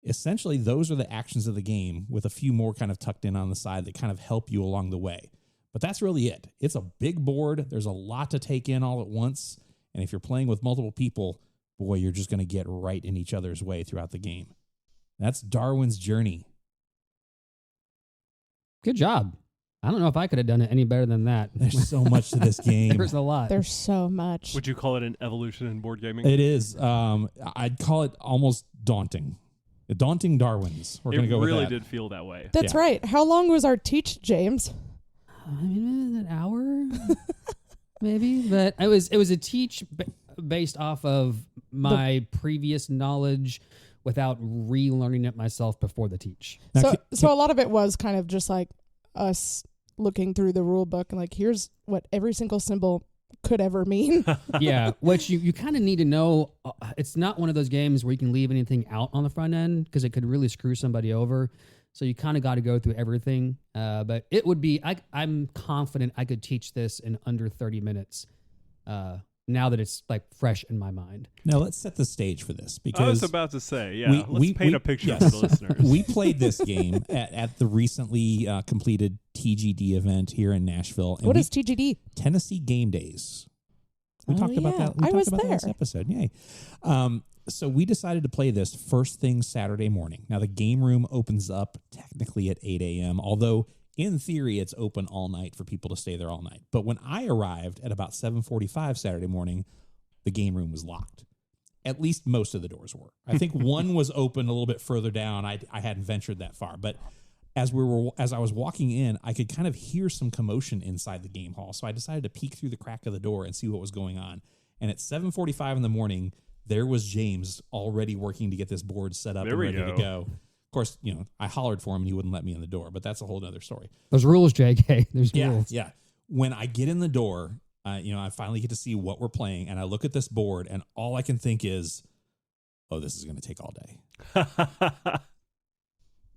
Essentially, those are the actions of the game with a few more kind of tucked in on the side that kind of help you along the way. But that's really it. It's a big board. There's a lot to take in all at once. And if you're playing with multiple people, boy, you're just going to get right in each other's way throughout the game. That's Darwin's Journey. Good job. I don't know if I could have done it any better than that. There's so much to this game. There's a lot. There's so much. Would you call it an evolution in board gaming? It is. I'd call it almost daunting. The daunting Darwins. We're going to go with that. It really did feel that way. That's right. How long was our teach, James? I mean, an hour, maybe. But it was a teach based off of my previous knowledge without relearning it myself before the teach. So a lot of it was kind of just like us looking through the rule book and like, here's what every single symbol could ever mean. Yeah, which you kind of need to know. It's not one of those games where you can leave anything out on the front end because it could really screw somebody over. So you kind of got to go through everything. But it would be, I'm confident I could teach this in under 30 minutes. Now that it's like fresh in my mind. Now let's set the stage for this because I was about to say, let's paint a picture for the listeners. We played this game at the recently completed TGD event here in Nashville. And what is TGD? Tennessee Game Days. We talked about that. I was about there. That last episode. Yay. So we decided to play this first thing Saturday morning. Now the game room opens up technically at 8 a.m., although in theory, it's open all night for people to stay there all night. But when I arrived at about 7:45 Saturday morning, the game room was locked. At least most of the doors were. I think one was open a little bit further down. I hadn't ventured that far. But as I was walking in, I could kind of hear some commotion inside the game hall. So I decided to peek through the crack of the door and see what was going on. And at 7:45 in the morning, there was James already working to get this board set up and ready to go. Of course, I hollered for him and he wouldn't let me in the door, but that's a whole other story. There's rules, JK. There's rules. Yeah. When I get in the door, I finally get to see what we're playing, and I look at this board, and all I can think is, oh, this is going to take all day.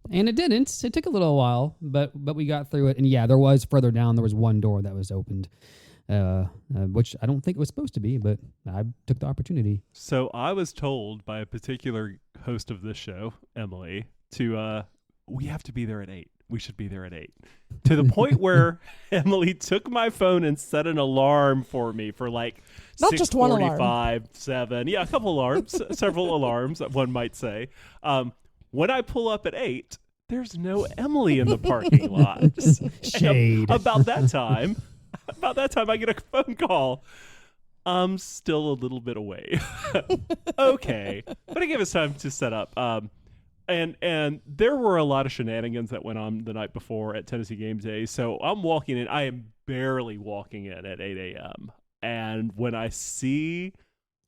And it didn't. It took a little while, but we got through it. And yeah, there was further down, there was one door that was opened, which I don't think it was supposed to be, but I took the opportunity. So I was told by a particular host of this show, Emily, we have to be there at 8. We should be there at 8. To the point where Emily took my phone and set an alarm for me for like not just one alarm. 7. Yeah, a couple alarms, several alarms, one might say. When I pull up at 8, there's no Emily in the parking lot. Shade. About that time, I get a phone call. I'm still a little bit away. Okay. But it gave us time to set up. And there were a lot of shenanigans that went on the night before at Tennessee Game Day. So I'm walking in. I am barely walking in at 8 a.m. And when I see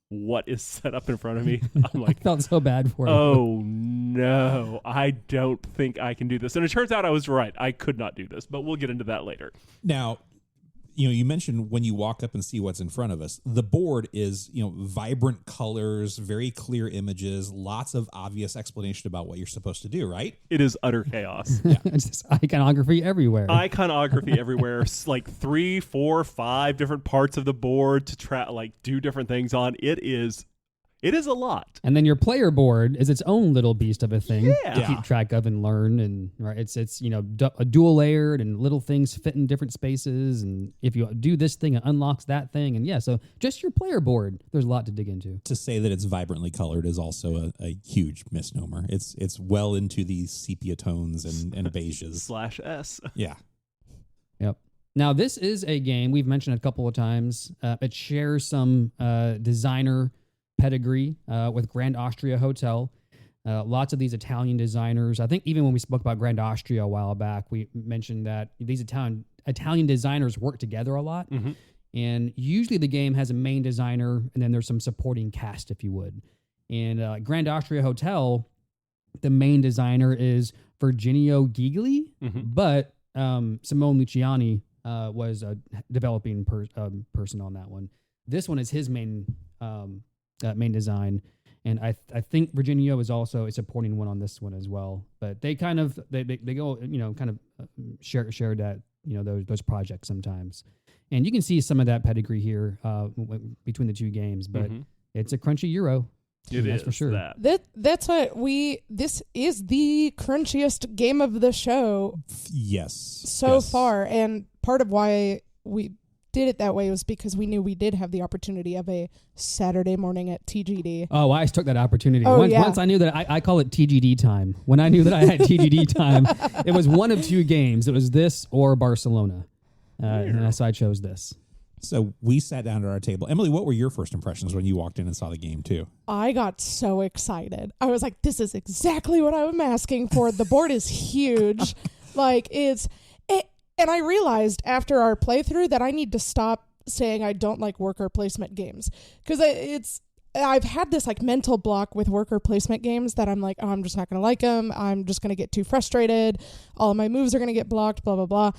what is set up in front of me, I'm like, I felt so bad for you. Oh, no. I don't think I can do this. And it turns out I was right. I could not do this. But we'll get into that later. Now, you mentioned when you walk up and see what's in front of us, the board is, vibrant colors, very clear images, lots of obvious explanation about what you're supposed to do, right? It is utter chaos. It's just iconography everywhere. Iconography everywhere. Like 3, 4, 5 different parts of the board to do different things on. It is a lot. And then your player board is its own little beast of a thing Yeah. to keep track of and learn. And right, it's a dual layered and little things fit in different spaces. And if you do this thing, it unlocks that thing. And so just your player board, there's a lot to dig into. To say that it's vibrantly colored is also a huge misnomer. It's well into these sepia tones and beiges. /S. Yeah. Yep. Now, this is a game we've mentioned a couple of times. It shares some designer pedigree with Grand Austria Hotel. Lots of these Italian designers. I think even when we spoke about Grand Austria a while back, we mentioned that these Italian designers work together a lot. Mm-hmm. And usually the game has a main designer and then there's some supporting cast, if you would. And Grand Austria Hotel, the main designer is Virginio Gigli, but Simone Luciani was a developing person on that one. This one is his main design, and I think Virginio is also a supporting one on this one as well. But they kind of they go share that those projects sometimes, and you can see some of that pedigree here between the two games. But it's a crunchy Euro. That's for sure. That's what this is the crunchiest game of the show. Yes. So far, and part of why we did it that way was because we knew we did have the opportunity of a Saturday morning at TGD. Oh, I took that opportunity. Oh, Once I knew that I call it TGD time. When I knew that I had TGD time, it was one of two games. It was this or Barcelona. And so I chose this. So we sat down at our table. Emily, what were your first impressions when you walked in and saw the game too? I got so excited. I was like, this is exactly what I'm asking for. The board is huge. And I realized after our playthrough that I need to stop saying I don't like worker placement games. Because I've had this mental block with worker placement games that I'm like, oh, I'm just not going to like them. I'm just going to get too frustrated. All of my moves are going to get blocked, blah, blah,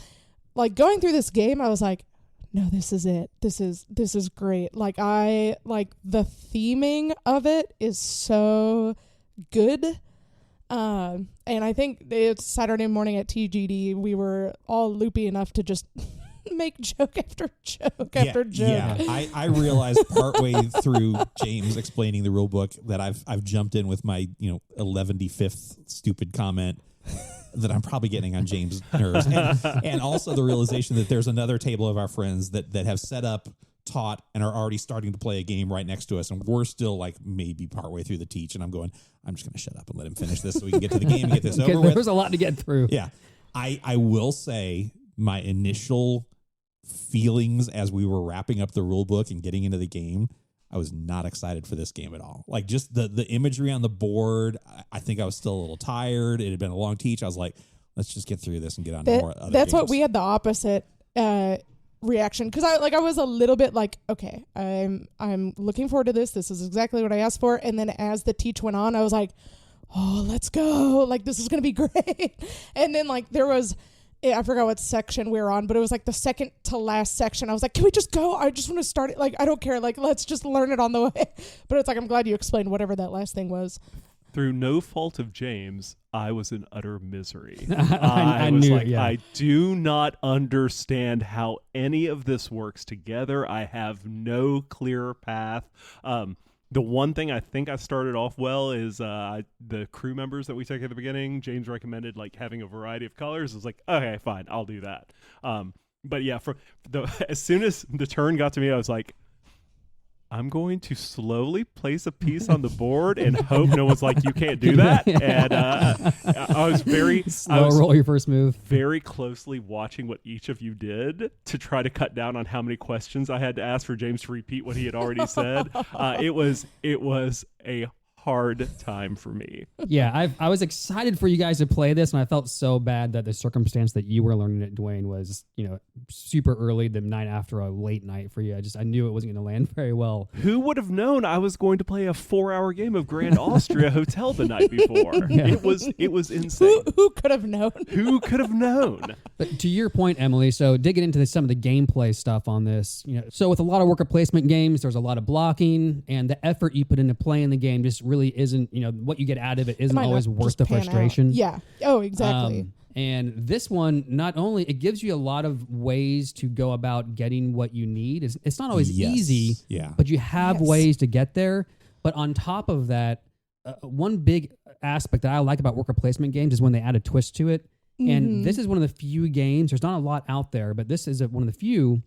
blah. Going through this game, I was like, no, this is it. This is great. The theming of it is so good. And I think it's Saturday morning at TGD. We were all loopy enough to just make joke after joke after joke. Yeah, I realized partway through James explaining the rule book that I've jumped in with my 11th stupid comment that I'm probably getting on James' nerves, and also the realization that there's another table of our friends that have set up, taught, and are already starting to play a game right next to us, and we're still maybe partway through the teach, and I'm just going to shut up and let him finish this so we can get to the game and get this over with. There's a lot to get through. Yeah. I will say my initial feelings as we were wrapping up the rule book and getting into the game, I was not excited for this game at all. Just the imagery on the board, I think I was still a little tired. It had been a long teach. I was like, let's just get through this and get on to more other That's games. what we had the opposite reaction, because I was a little bit okay, I'm looking forward to this. This is exactly what I asked for. And then as the teach went on, I was like, oh, let's go. This is going to be great. And then there was, I forgot what section we were on, but it was the second to last section. I was like, can we just go? I just want to start it. I don't care. Let's just learn it on the way. But it's I'm glad you explained whatever that last thing was. Through no fault of James, I was in utter misery. I was knew, I do not understand how any of this works together. I have no clear path. The one thing I think I started off well is the crew members that we took at the beginning. James recommended having a variety of colors. I was like, okay, fine, I'll do that. But yeah, as soon as the turn got to me, I was like, I'm going to slowly place a piece on the board and hope no one's like, you can't do that. And I was roll your first move. Very closely watching what each of you did to try to cut down on how many questions I had to ask for James to repeat what he had already said. It was a hard time for me. Yeah, I was excited for you guys to play this, and I felt so bad that the circumstance that you were learning it, Dwayne, was super early the night after a late night for you. I knew it wasn't going to land very well. Who would have known I was going to play a 4-hour game of Grand Austria Hotel the night before? Yeah. It was insane. Who could have known? Who could have known? But to your point, Emily, so digging into some of the gameplay stuff on this, so with a lot of worker placement games, there's a lot of blocking, and the effort you put into playing the game just really isn't, what you get out of it isn't always worth the frustration. Yeah. Oh, exactly. And this one, not only, it gives you a lot of ways to go about getting what you need. It's not always easy, but you have ways to get there. But on top of that, one big aspect that I like about worker placement games is when they add a twist to it. And this is one of the few games, there's not a lot out there, but this is one of the few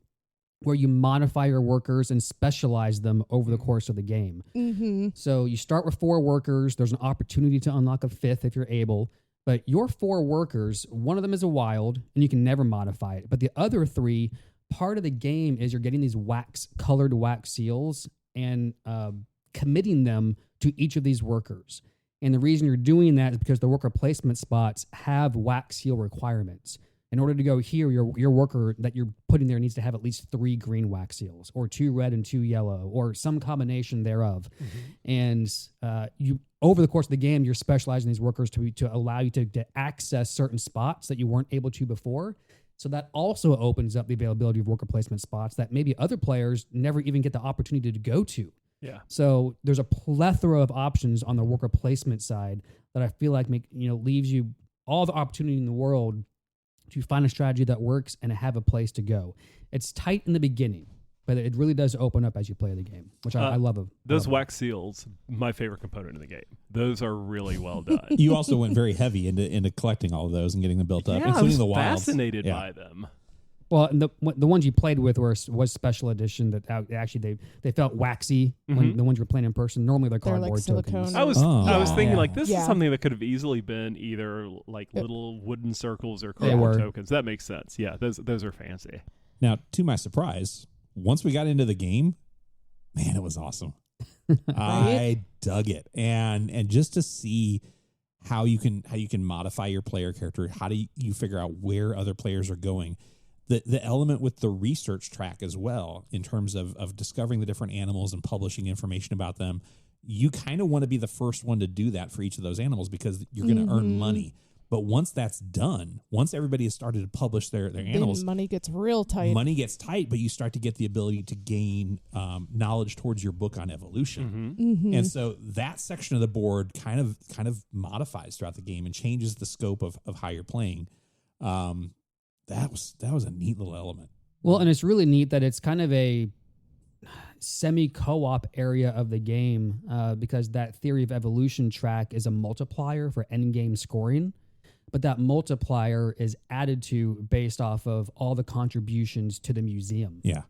where you modify your workers and specialize them over the course of the game. So you start with 4 workers. There's an opportunity to unlock a 5th if you're able. But your 4 workers, one of them is a wild, and you can never modify it. But the other 3, part of the game is you're getting these colored wax seals and committing them to each of these workers. And the reason you're doing that is because the worker placement spots have wax seal requirements. In order to go here, your worker that you're putting there needs to have at least 3 green wax seals, or 2 red and 2 yellow, or some combination thereof. And you, over the course of the game, you're specializing these workers to allow you to access certain spots that you weren't able to before. So that also opens up the availability of worker placement spots that maybe other players never even get the opportunity to go to. Yeah. So there's a plethora of options on the worker placement side that I feel like leaves you all the opportunity in the world to find a strategy that works and have a place to go. It's tight in the beginning, but it really does open up as you play the game, which I love. Those wax seals, my favorite component of the game. Those are really well done. You also went very heavy into collecting all of those and getting them built up, Yeah, including I was the wilds. fascinated by them. Well, and the ones you played with was special edition that actually they felt waxy when the ones you were playing in person. Normally they're cardboard like silicone. tokens. I was thinking like this Yeah. is something that could have easily been either like little wooden circles or They cardboard were. tokens. That makes sense. Yeah, those are fancy. Now, to my surprise, once we got into the game, man, it was awesome. I dug it, and just to see how you can modify your player character, how do you figure out where other players are going. The element with the research track as well, in terms of discovering the different animals and publishing information about them, you kind of want to be the first one to do that for each of those animals because you're going to earn money. But once that's done, once everybody has started to publish their animals, then money gets real tight. Money gets tight, but you start to get the ability to gain knowledge towards your book on evolution. And so that section of the board kind of modifies throughout the game and changes the scope of how you're playing. That was a neat little element. Well, and it's really neat that it's kind of a semi-co-op area of the game because that theory of evolution track is a multiplier for endgame scoring, but that multiplier is added to based off of all the contributions to the museum. Yeah.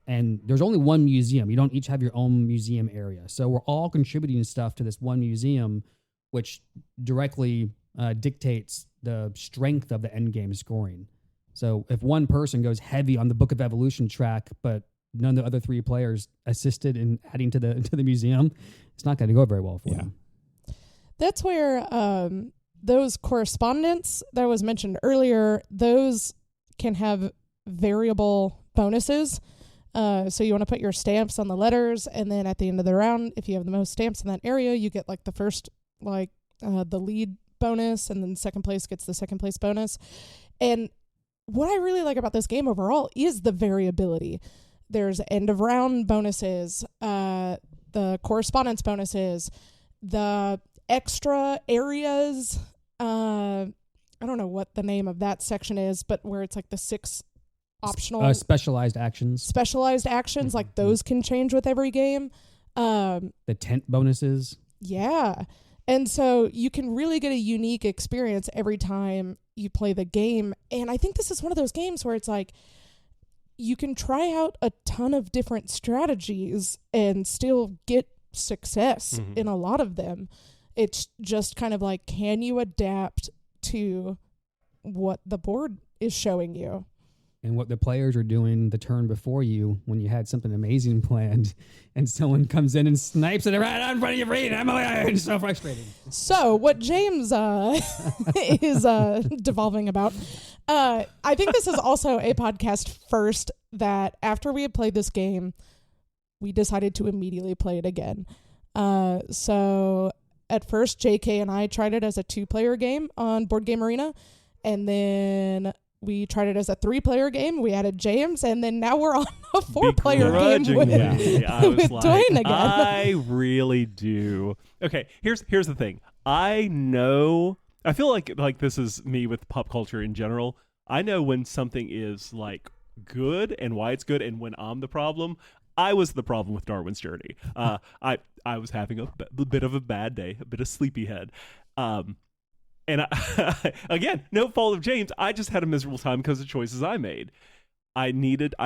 And there's only one museum. You don't each have your own museum area. So we're all contributing stuff to this one museum, which directly dictates the strength of the endgame scoring. So if one person goes heavy on the Book of Evolution track, but none of the other 3 players assisted in adding to the museum, it's not going to go very well for them. That's where those correspondence that was mentioned earlier, those can have variable bonuses. So you want to put your stamps on the letters, and then at the end of the round, if you have the most stamps in that area, you get like the first, the lead bonus, and then second place gets the second place bonus. And what I really like about this game overall is the variability. There's end of round bonuses, the correspondence bonuses, the extra areas. I don't know what the name of that section is, but where it's like the 6 optional specialized actions. Specialized actions, like those can change with every game. The tent bonuses. Yeah. And so you can really get a unique experience every time you play the game. And I think this is one of those games where it's like you can try out a ton of different strategies and still get success in a lot of them. It's just kind of like, can you adapt to what the board is showing you? and what the players are doing the turn before you when you had something amazing planned, and someone comes in and snipes it right out in front of your brain. I'm so frustrated. So what James is devolving about, I think this is also a podcast first that after we had played this game, we decided to immediately play it again. So at first, JK and I tried it as a 2-player game on Board Game Arena, and then we tried it as a 3-player game. We added James, and then now we're on a 4-player game with Dwayne again. I really do. Okay, here's the thing. I feel like this is me with pop culture in general. I know when something is like good and why it's good, and when I'm the problem. I was the problem with Darwin's Journey. I was having a bit of a bad day, a bit of sleepyhead. And again, no fault of James. I just had a miserable time because of choices I made. I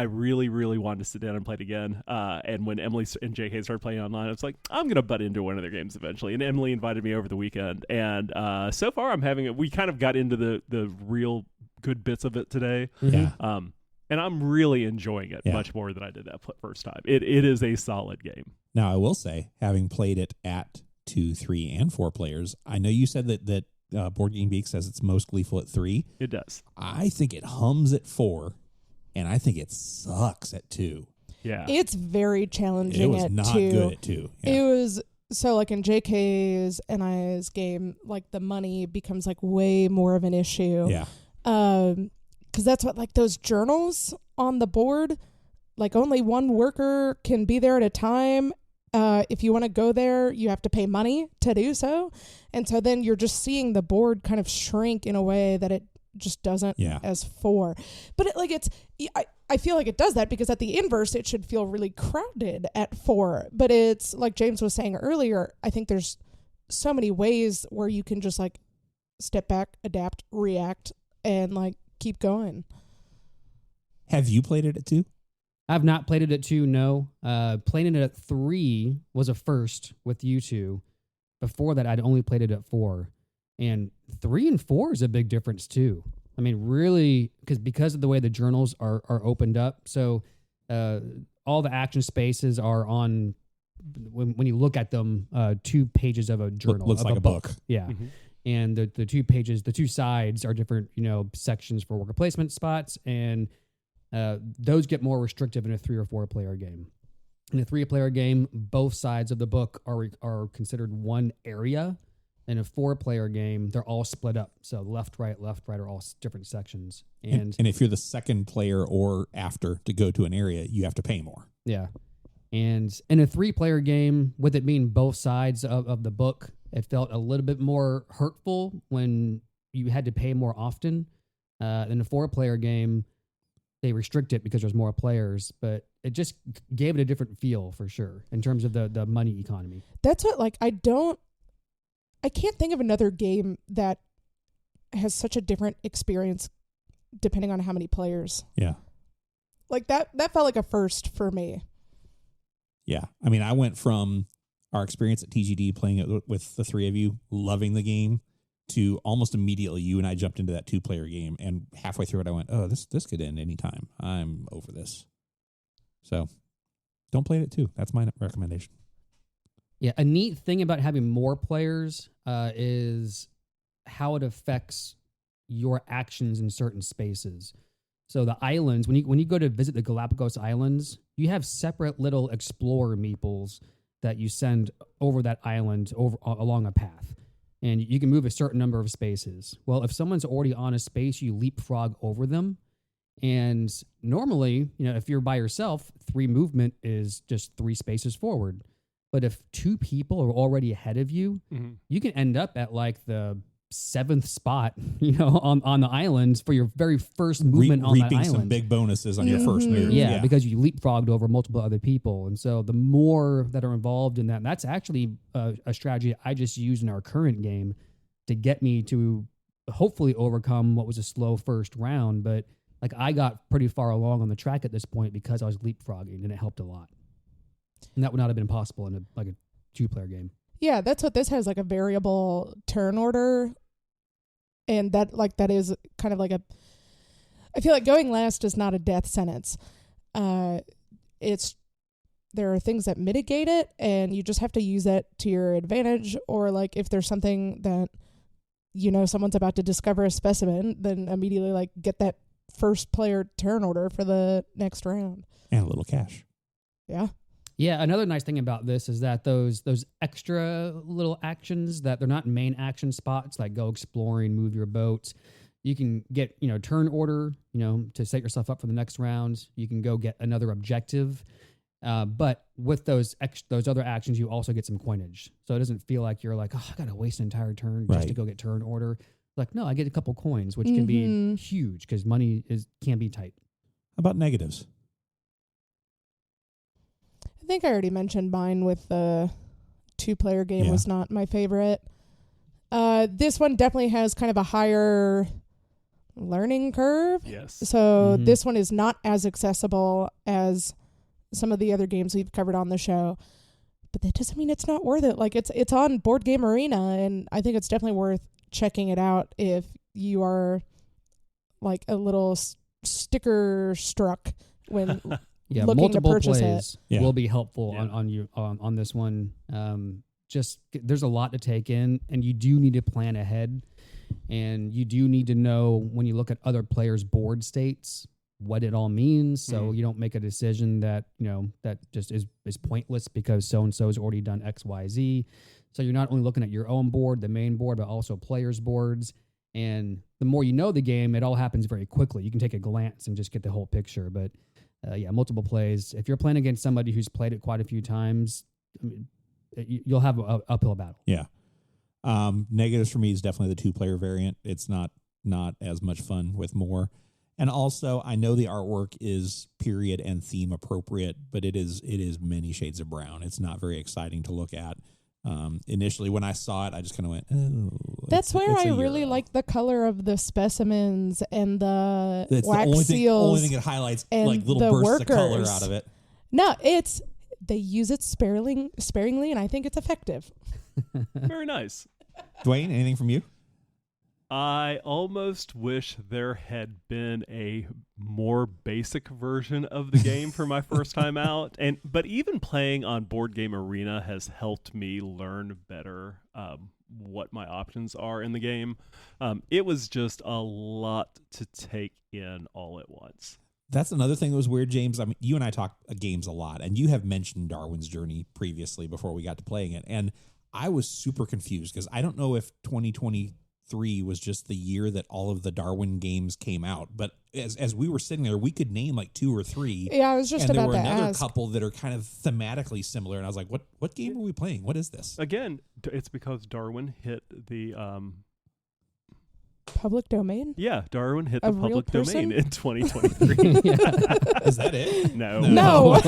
really, really wanted to sit down and play it again. And when Emily and JK started playing online, I was like, I'm going to butt into one of their games eventually. And Emily invited me over the weekend. And so far, I'm having it. We kind of got into the real good bits of it today. Yeah. And I'm really enjoying it much more than I did that first time. It is a solid game. Now, I will say, having played it at 2, 3, and 4 players, I know you said that Board Game Geek says it's most gleeful at 3. It does. I think it hums at 4, and I think it sucks at 2. Yeah. It's very challenging It was at not 2. good at 2. Yeah. It was, so like in JK's and I's game, like the money becomes like way more of an issue. Yeah. Because that's what, like those journals on the board, like only one worker can be there at a time. If you want to go there, you have to pay money to do so. And so then you're just seeing the board kind of shrink in a way that it just doesn't as 4. But I feel like it does that because at the inverse, it should feel really crowded at 4. But it's like James was saying earlier, I think there's so many ways where you can just like step back, adapt, react, and like keep going. Have you played it at 2? I've not played it at 2, no. Playing it at 3 was a first with you two. Before that, I'd only played it at 4. And 3 and 4 is a big difference, too. I mean, really, because of the way the journals are opened up. So all the action spaces are on, when you look at them, 2 pages of a journal. Looks of like a book. Yeah. Mm-hmm. And the 2 pages, the 2 sides are different, sections for worker placement spots, and those get more restrictive in a 3 or 4 player game. In a 3-player game, both sides of the book are considered one area. In a 4-player game, they're all split up. So left, right are all different sections. And if you're the second player or after to go to an area, you have to pay more. Yeah. And in a 3-player game, with it being both sides of the book, it felt a little bit more hurtful when you had to pay more often. In a 4-player game, they restrict it because there's more players, but it just gave it a different feel for sure in terms of the money economy. That's what, like, I can't think of another game that has such a different experience depending on how many players. Yeah. Like that felt like a first for me. Yeah. I mean, I went from our experience at TGD playing it with the 3 of you, loving the game, to almost immediately you and I jumped into that 2-player game, and halfway through it I went, oh, this could end anytime. I'm over this. So don't play it at 2. That's my recommendation. Yeah, a neat thing about having more players is how it affects your actions in certain spaces. So the islands, when you go to visit the Galapagos Islands, you have separate little explorer meeples that you send over that island along a path. And you can move a certain number of spaces. Well, if someone's already on a space, you leapfrog over them. And normally, if you're by yourself, 3 movement is just 3 spaces forward. But if 2 people are already ahead of you, you can end up at like the 7th spot, on the islands for your very first movement on that island. Reaping some big bonuses on your first move. Yeah, because you leapfrogged over multiple other people. And so the more that are involved in that, that's actually a strategy I just used in our current game to get me to hopefully overcome what was a slow first round. But like I got pretty far along on the track at this point because I was leapfrogging, and it helped a lot. And that would not have been possible in a 2-player game. Yeah, that's what this has, like a variable turn order. And that is kind of like I feel like going last is not a death sentence. There are things that mitigate it, and you just have to use that to your advantage. Or like if there's something that someone's about to discover a specimen, then immediately like get that first player turn order for the next round. And a little cash. Yeah. Yeah, another nice thing about this is that those extra little actions that they're not main action spots, like go exploring, move your boat. You can get, turn order, to set yourself up for the next round. You can go get another objective. But with those other actions, you also get some coinage. So it doesn't feel like you're like, oh, I got to waste an entire turn just to go get turn order. Like, no, I get a couple coins, which can be huge because money can be tight. How about negatives? I think I already mentioned mine with the 2-player game was not my favorite. This one definitely has kind of a higher learning curve. Yes. So this one is not as accessible as some of the other games we've covered on the show. But that doesn't mean it's not worth it. Like it's on Board Game Arena, and I think it's definitely worth checking it out if you are like a little sticker struck when looking to purchase plays it. will be helpful on this one. There's a lot to take in, and you do need to plan ahead, and you do need to know when you look at other players' board states what it all means, so you don't make a decision that that just is pointless because so and so has already done X, Y, Z. So you're not only looking at your own board, the main board, but also players' boards. And the more you know the game, it all happens very quickly. You can take a glance and just get the whole picture. But multiple plays. If you're playing against somebody who's played it quite a few times, you'll have an uphill battle. Yeah. Negatives for me is definitely the 2-player variant. It's not as much fun with more. And also, I know the artwork is period and theme appropriate, but it is many shades of brown. It's not very exciting to look at. Initially, when I saw it, I just kind of went, oh. That's where I really like the color of the specimens and the wax the seals. only thing it highlights, and like little the bursts of color workers. out of it. No, they use it sparingly, and I think it's effective. Very nice. Dwayne, anything from you? I almost wish there had been a more basic version of the game for my first time out. But even playing on Board Game Arena has helped me learn better what my options are in the game. It was just a lot to take in all at once. That's another thing that was weird, James. I mean, you and I talk games a lot, and you have mentioned Darwin's Journey previously before we got to playing it. And I was super confused because I don't know if 2023 was just the year that all of the Darwin games came out. But as we were sitting there, we could name like 2 or 3. Yeah, I was just and about to there were another ask. couple that are kind of thematically similar. And I was like, what game are we playing? What is this? Again, it's because Darwin hit the... Public domain? Yeah, Darwin hit A the real public domain person? in 2023. Is that it? No.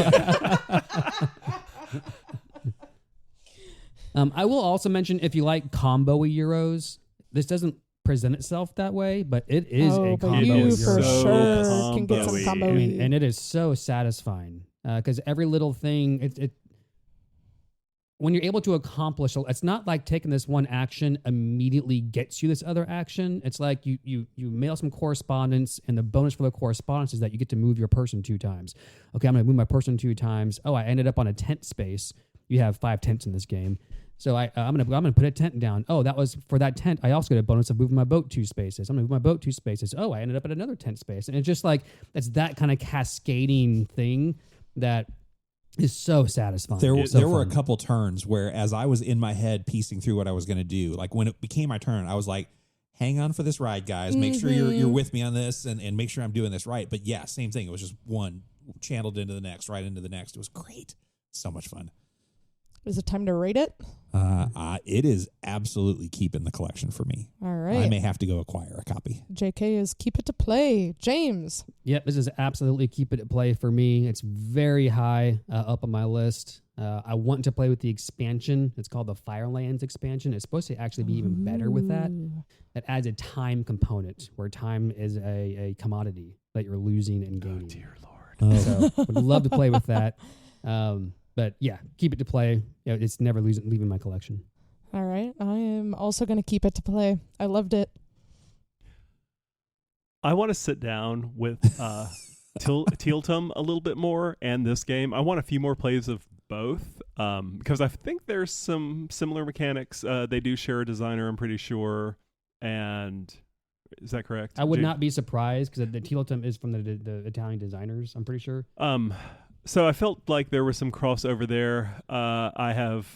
I will also mention, if you like combo Euros, this doesn't present itself that way, but it is a but combo you Euro. for so sure can get some combo-y. combo. And it is so satisfying because every little thing, it when you're able to accomplish, it's not like taking this one action immediately gets you this other action. It's like you mail some correspondence, and the bonus for the correspondence is that you get to move your person 2 times. Okay, I'm going to move my person 2 times. Oh, I ended up on a tent space. You have 5 tents in this game. So I'm gonna put a tent down. Oh, that was for that tent. I also get a bonus of moving my boat 2 spaces. I'm gonna move my boat 2 spaces. Oh, I ended up at another tent space, and it's just like it's that kind of cascading thing that is so satisfying. There were a couple turns where, as I was in my head piecing through what I was going to do, like when it became my turn, I was like, hang on for this ride, guys. Make sure you're with me on this and make sure I'm doing this right. But yeah, same thing. It was just one channeled into the next, right into the next. It was great. So much fun. Is it time to rate it? It is absolutely keeping the collection for me. All right. I may have to go acquire a copy. JK is keep it to play. James. Yep, this is absolutely keep it at play for me. It's very high up on my list. I want to play with the expansion. It's called the Firelands expansion. It's supposed to actually be even better with that. It adds a time component where time is a commodity that you're losing and gaining. Oh, dear Lord. So would love to play with that. But yeah, keep it to play. It's never leaving my collection. All right. I am also going to keep it to play. I loved it. I want to sit down with Teal'tum a little bit more and this game. I want a few more plays of both because I think there's some similar mechanics. They do share a designer, I'm pretty sure. And is that correct? I would not be surprised because the Teal'tum is from the Italian designers, I'm pretty sure. So I felt like there was some crossover there. I have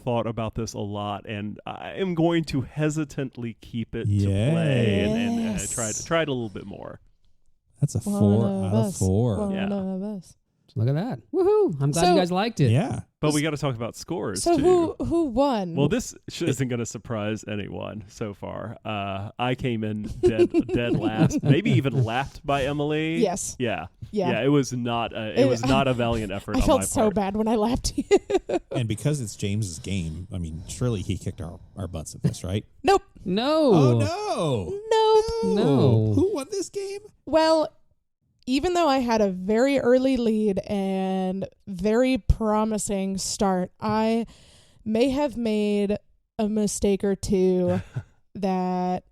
thought about this a lot, and I am going to hesitantly keep it to play and try it a little bit more. That's a 4 out of 4. One Yeah. of us. Look at that. Woohoo. I'm glad you guys liked it. Yeah. But we got to talk about scores, So too. who won? Well, this isn't going to surprise anyone so far. I came in dead last, maybe even lapped by Emily. Yes. Yeah. Yeah. It was not a valiant effort I on my felt part. so bad when I laughed. And because it's James's game, I mean, surely he kicked our butts at this, right? Nope. No. Oh, no. Nope. No. Who won this game? Well, even though I had a very early lead and very promising start, I may have made a mistake or two that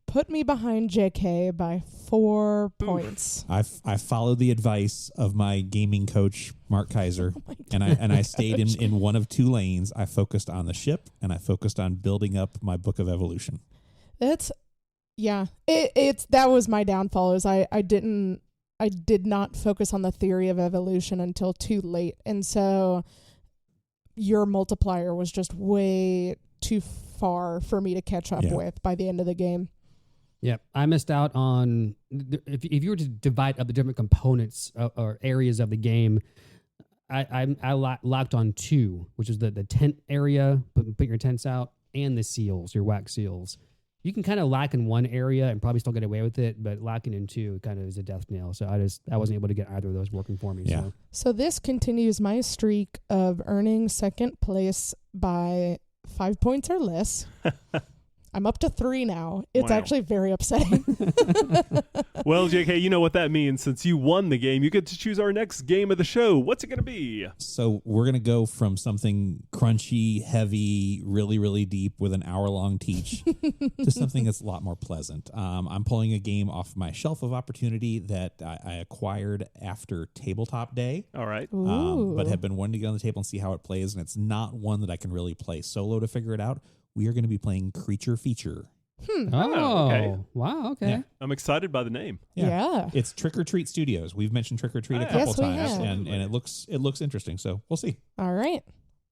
put me behind JK by 4 points. I followed the advice of my gaming coach, Mark Kaiser, and I stayed in one of 2 lanes. I focused on the ship, and I focused on building up my Book of Evolution. That was my downfall. Is I did not focus on the theory of evolution until too late, and so your multiplier was just way too far for me to catch up with by the end of the game. Yep, I missed out on if you were to divide up the different components or areas of the game. I locked on 2, which is the tent area, put your tents out, and the seals, your wax seals. You can kind of lack in one area and probably still get away with it, but lacking in 2 kind of is a death nail. So I wasn't able to get either of those working for me. Yeah. So this continues my streak of earning second place by 5 points or less. I'm up to 3 now. It's actually very upsetting. Well, JK, you know what that means. Since you won the game, you get to choose our next game of the show. What's it going to be? So we're going to go from something crunchy, heavy, really, really deep with an hour-long teach to something that's a lot more pleasant. I'm pulling a game off my shelf of opportunity that I acquired after Tabletop Day. All right. But have been wanting to get on the table and see how it plays, and it's not one that I can really play solo to figure it out. We are going to be playing Creature Feature. Oh, okay. Wow, okay. Yeah. I'm excited by the name. Yeah. It's Trick or Treat Studios. We've mentioned Trick or Treat a couple Yes, we times, have. and it looks interesting. So we'll see. All right.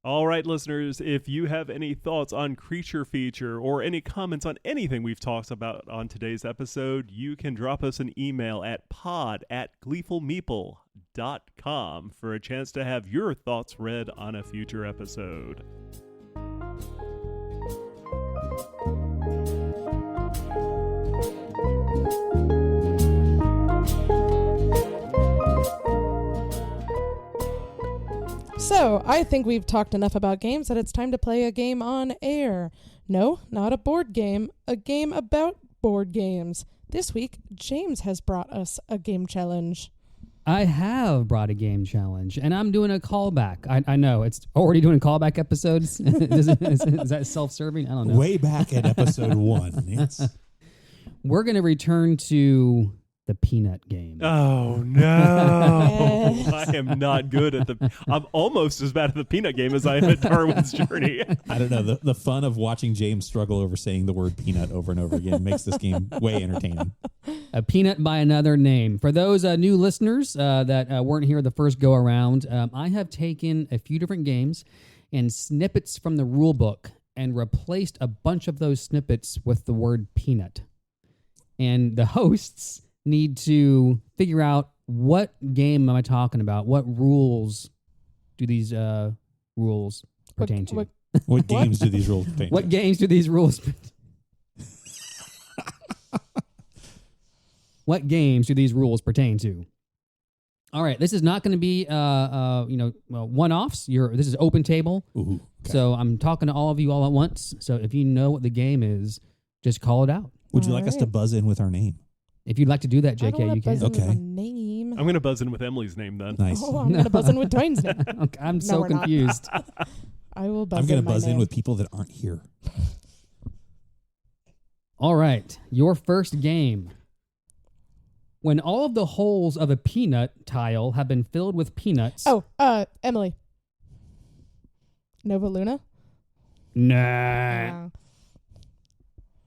All right, listeners, if you have any thoughts on Creature Feature or any comments on anything we've talked about on today's episode, you can drop us an email at pod@gleefulmeeple.com for a chance to have your thoughts read on a future episode. So, I think we've talked enough about games that it's time to play a game on air. No, not a board game, a game about board games. This week, James has brought us a game challenge. I have brought a game challenge, and I'm doing a callback. I know, it's already doing callback episodes. is that self-serving? I don't know. Way back at episode 1. We're going to return to the peanut game. Oh, no. I am not good at I'm almost as bad at the peanut game as I am at Darwin's Journey. I don't know. The fun of watching James struggle over saying the word peanut over and over again makes this game way entertaining. A peanut by another name. For those new listeners that weren't here the first go around, I have taken a few different games and snippets from the rule book and replaced a bunch of those snippets with the word peanut. And the hosts need to figure out what game am I talking about? What rules do these rules pertain to? What games do these rules pertain to? What games do these rules What games do these rules pertain to? All right, this is not going to be one-offs. This is open table. Ooh, okay. So I'm talking to all of you all at once. So if you know what the game is, just call it out. Would you like us to buzz in with our name? If you'd like to do that, I don't JK, wanna you buzz can. in with Okay. a name. I'm going to buzz in with Emily's name then. Nice. Oh, I'm going to buzz in with Dwayne's name. Okay, I'm so we're not. confused. I will buzz I'm going to my buzz in name. with people that aren't here. All right, your first game When all of the holes of a peanut tile have been filled with peanuts. Oh, Emily. Nova Luna? Nah.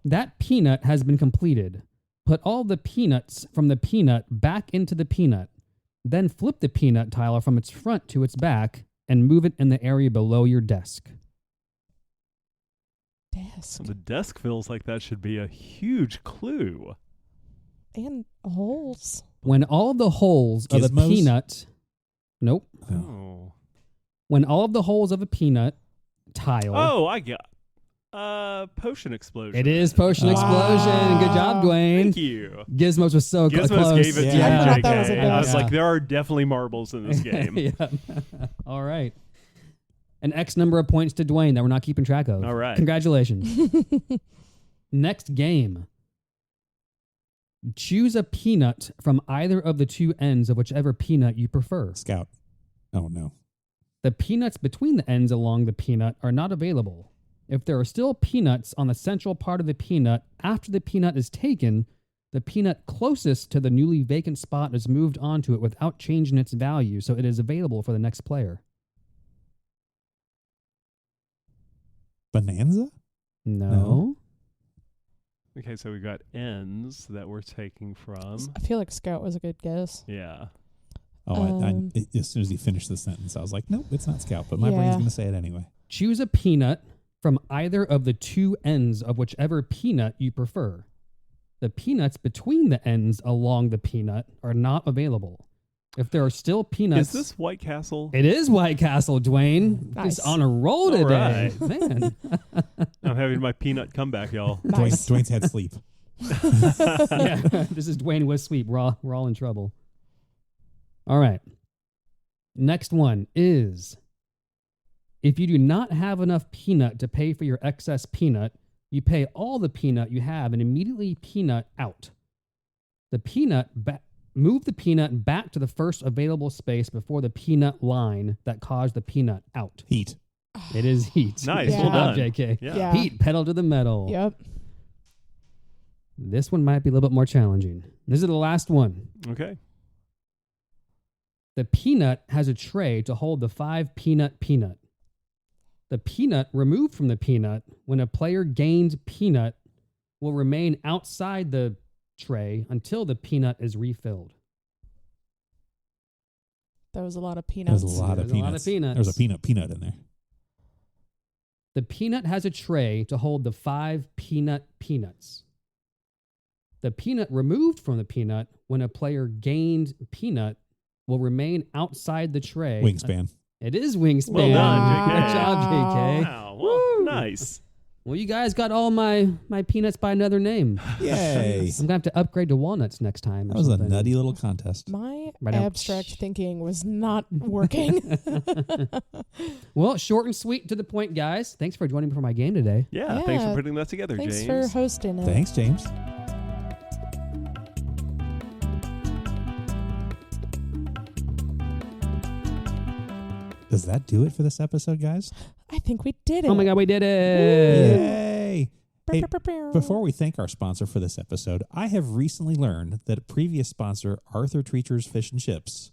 That peanut has been completed. Put all the peanuts from the peanut back into the peanut. Then flip the peanut tile from its front to its back and move it in the area below your desk. Desk. The desk feels like that should be a huge clue. And holes. When all the holes of a Gizmos? peanut... Nope. Oh. When all of the holes of a peanut tile... Oh, I got potion explosion. It is potion explosion. Good job, Dwayne. Thank you. Gizmos was so Gizmos close. gave it to I thought that was a JK. good I was one. like, there are definitely marbles in this game. Yeah. All right. An X number of points to Dwayne that we're not keeping track of. All right. Congratulations. Next game. Choose a peanut from either of the two ends of whichever peanut you prefer. Scout. Oh, no. The peanuts between the ends along the peanut are not available. If there are still peanuts on the central part of the peanut after the peanut is taken, the peanut closest to the newly vacant spot is moved onto it without changing its value, so it is available for the next player. Bonanza? No. Okay, so we got ends that we're taking from. I feel like Scout was a good guess. Yeah. Oh, as soon as he finished the sentence, I was like, nope, it's not Scout, but my brain's going to say it anyway. Choose a peanut from either of the two ends of whichever peanut you prefer. The peanuts between the ends along the peanut are not available. If there are still peanuts... Is this White Castle? It is White Castle, Dwayne. Nice. Just on a roll today. All right. Man. I'm having my peanut comeback, y'all. Nice. Dwayne's had sleep. Yeah, this is Dwayne with sweep. We're all in trouble. All right. Next one is, if you do not have enough peanut to pay for your excess peanut, you pay all the peanut you have and immediately peanut out. Move the peanut back to the first available space before the peanut line that caused the peanut out. Heat. It is heat. Nice. Yeah. Well done. JK. Yeah. Heat, pedal to the metal. Yep. This one might be a little bit more challenging. This is the last one. Okay. The peanut has a tray to hold the 5 peanut. The peanut removed from the peanut when a player gains peanut will remain outside the tray until the peanut is refilled. That was a lot of peanuts. There's a lot of peanuts. There's a peanut in there. The peanut has a tray to hold the 5 peanuts. The peanut removed from the peanut when a player gained peanut will remain outside the tray. Wingspan. It is wingspan. Well done, JK. Good job, JK. Wow. Well, nice. Well, you guys got all my peanuts by another name. Yay. I'm going to have to upgrade to walnuts next time. That was a nutty little contest. My Right now. abstract thinking was not working. Well, short and sweet to the point, guys. Thanks for joining me for my game today. Yeah. Yeah. Thanks for putting that together, Thanks James. for hosting it. Thanks, James. Does that do it for this episode, guys? I think we did it. Oh my God, we did it. Yay! Hey, before we thank our sponsor for this episode, I have recently learned that a previous sponsor, Arthur Treacher's Fish and Chips,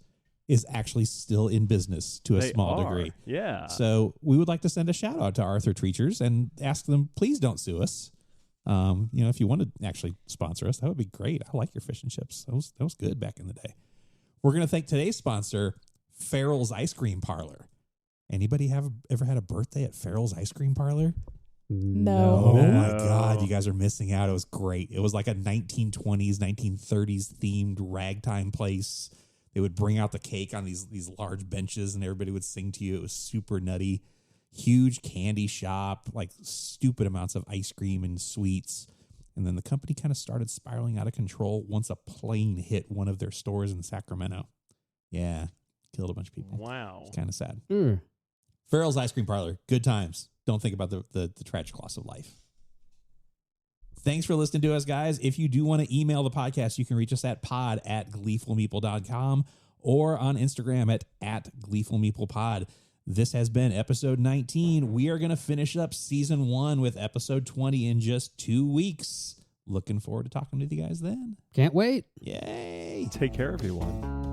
is actually still in business to a They small are. degree. Yeah. So we would like to send a shout out to Arthur Treachers and ask them, please don't sue us. If you want to actually sponsor us, that would be great. I like your fish and chips. That was good back in the day. We're going to thank today's sponsor, Farrell's Ice Cream Parlor. Anybody ever had a birthday at Farrell's Ice Cream Parlor? No. Oh my God, you guys are missing out. It was great. It was like a 1920s, 1930s themed ragtime place. They would bring out the cake on these large benches and everybody would sing to you. It was super nutty. Huge candy shop, like stupid amounts of ice cream and sweets. And then the company kind of started spiraling out of control once a plane hit one of their stores in Sacramento. Yeah, killed a bunch of people. Wow. It's kind of sad. Mm. Farrell's Ice Cream Parlor. Good times. Don't think about the tragic loss of life. Thanks for listening to us, guys. If you do want to email the podcast, you can reach us at pod@gleefulmeeple.com or on Instagram at gleefulmeeplepod. This has been episode 19. We are going to finish up season 1 with episode 20 in just 2 weeks. looking forward to talking with you guys then. Can't wait. Yay. Take care, everyone.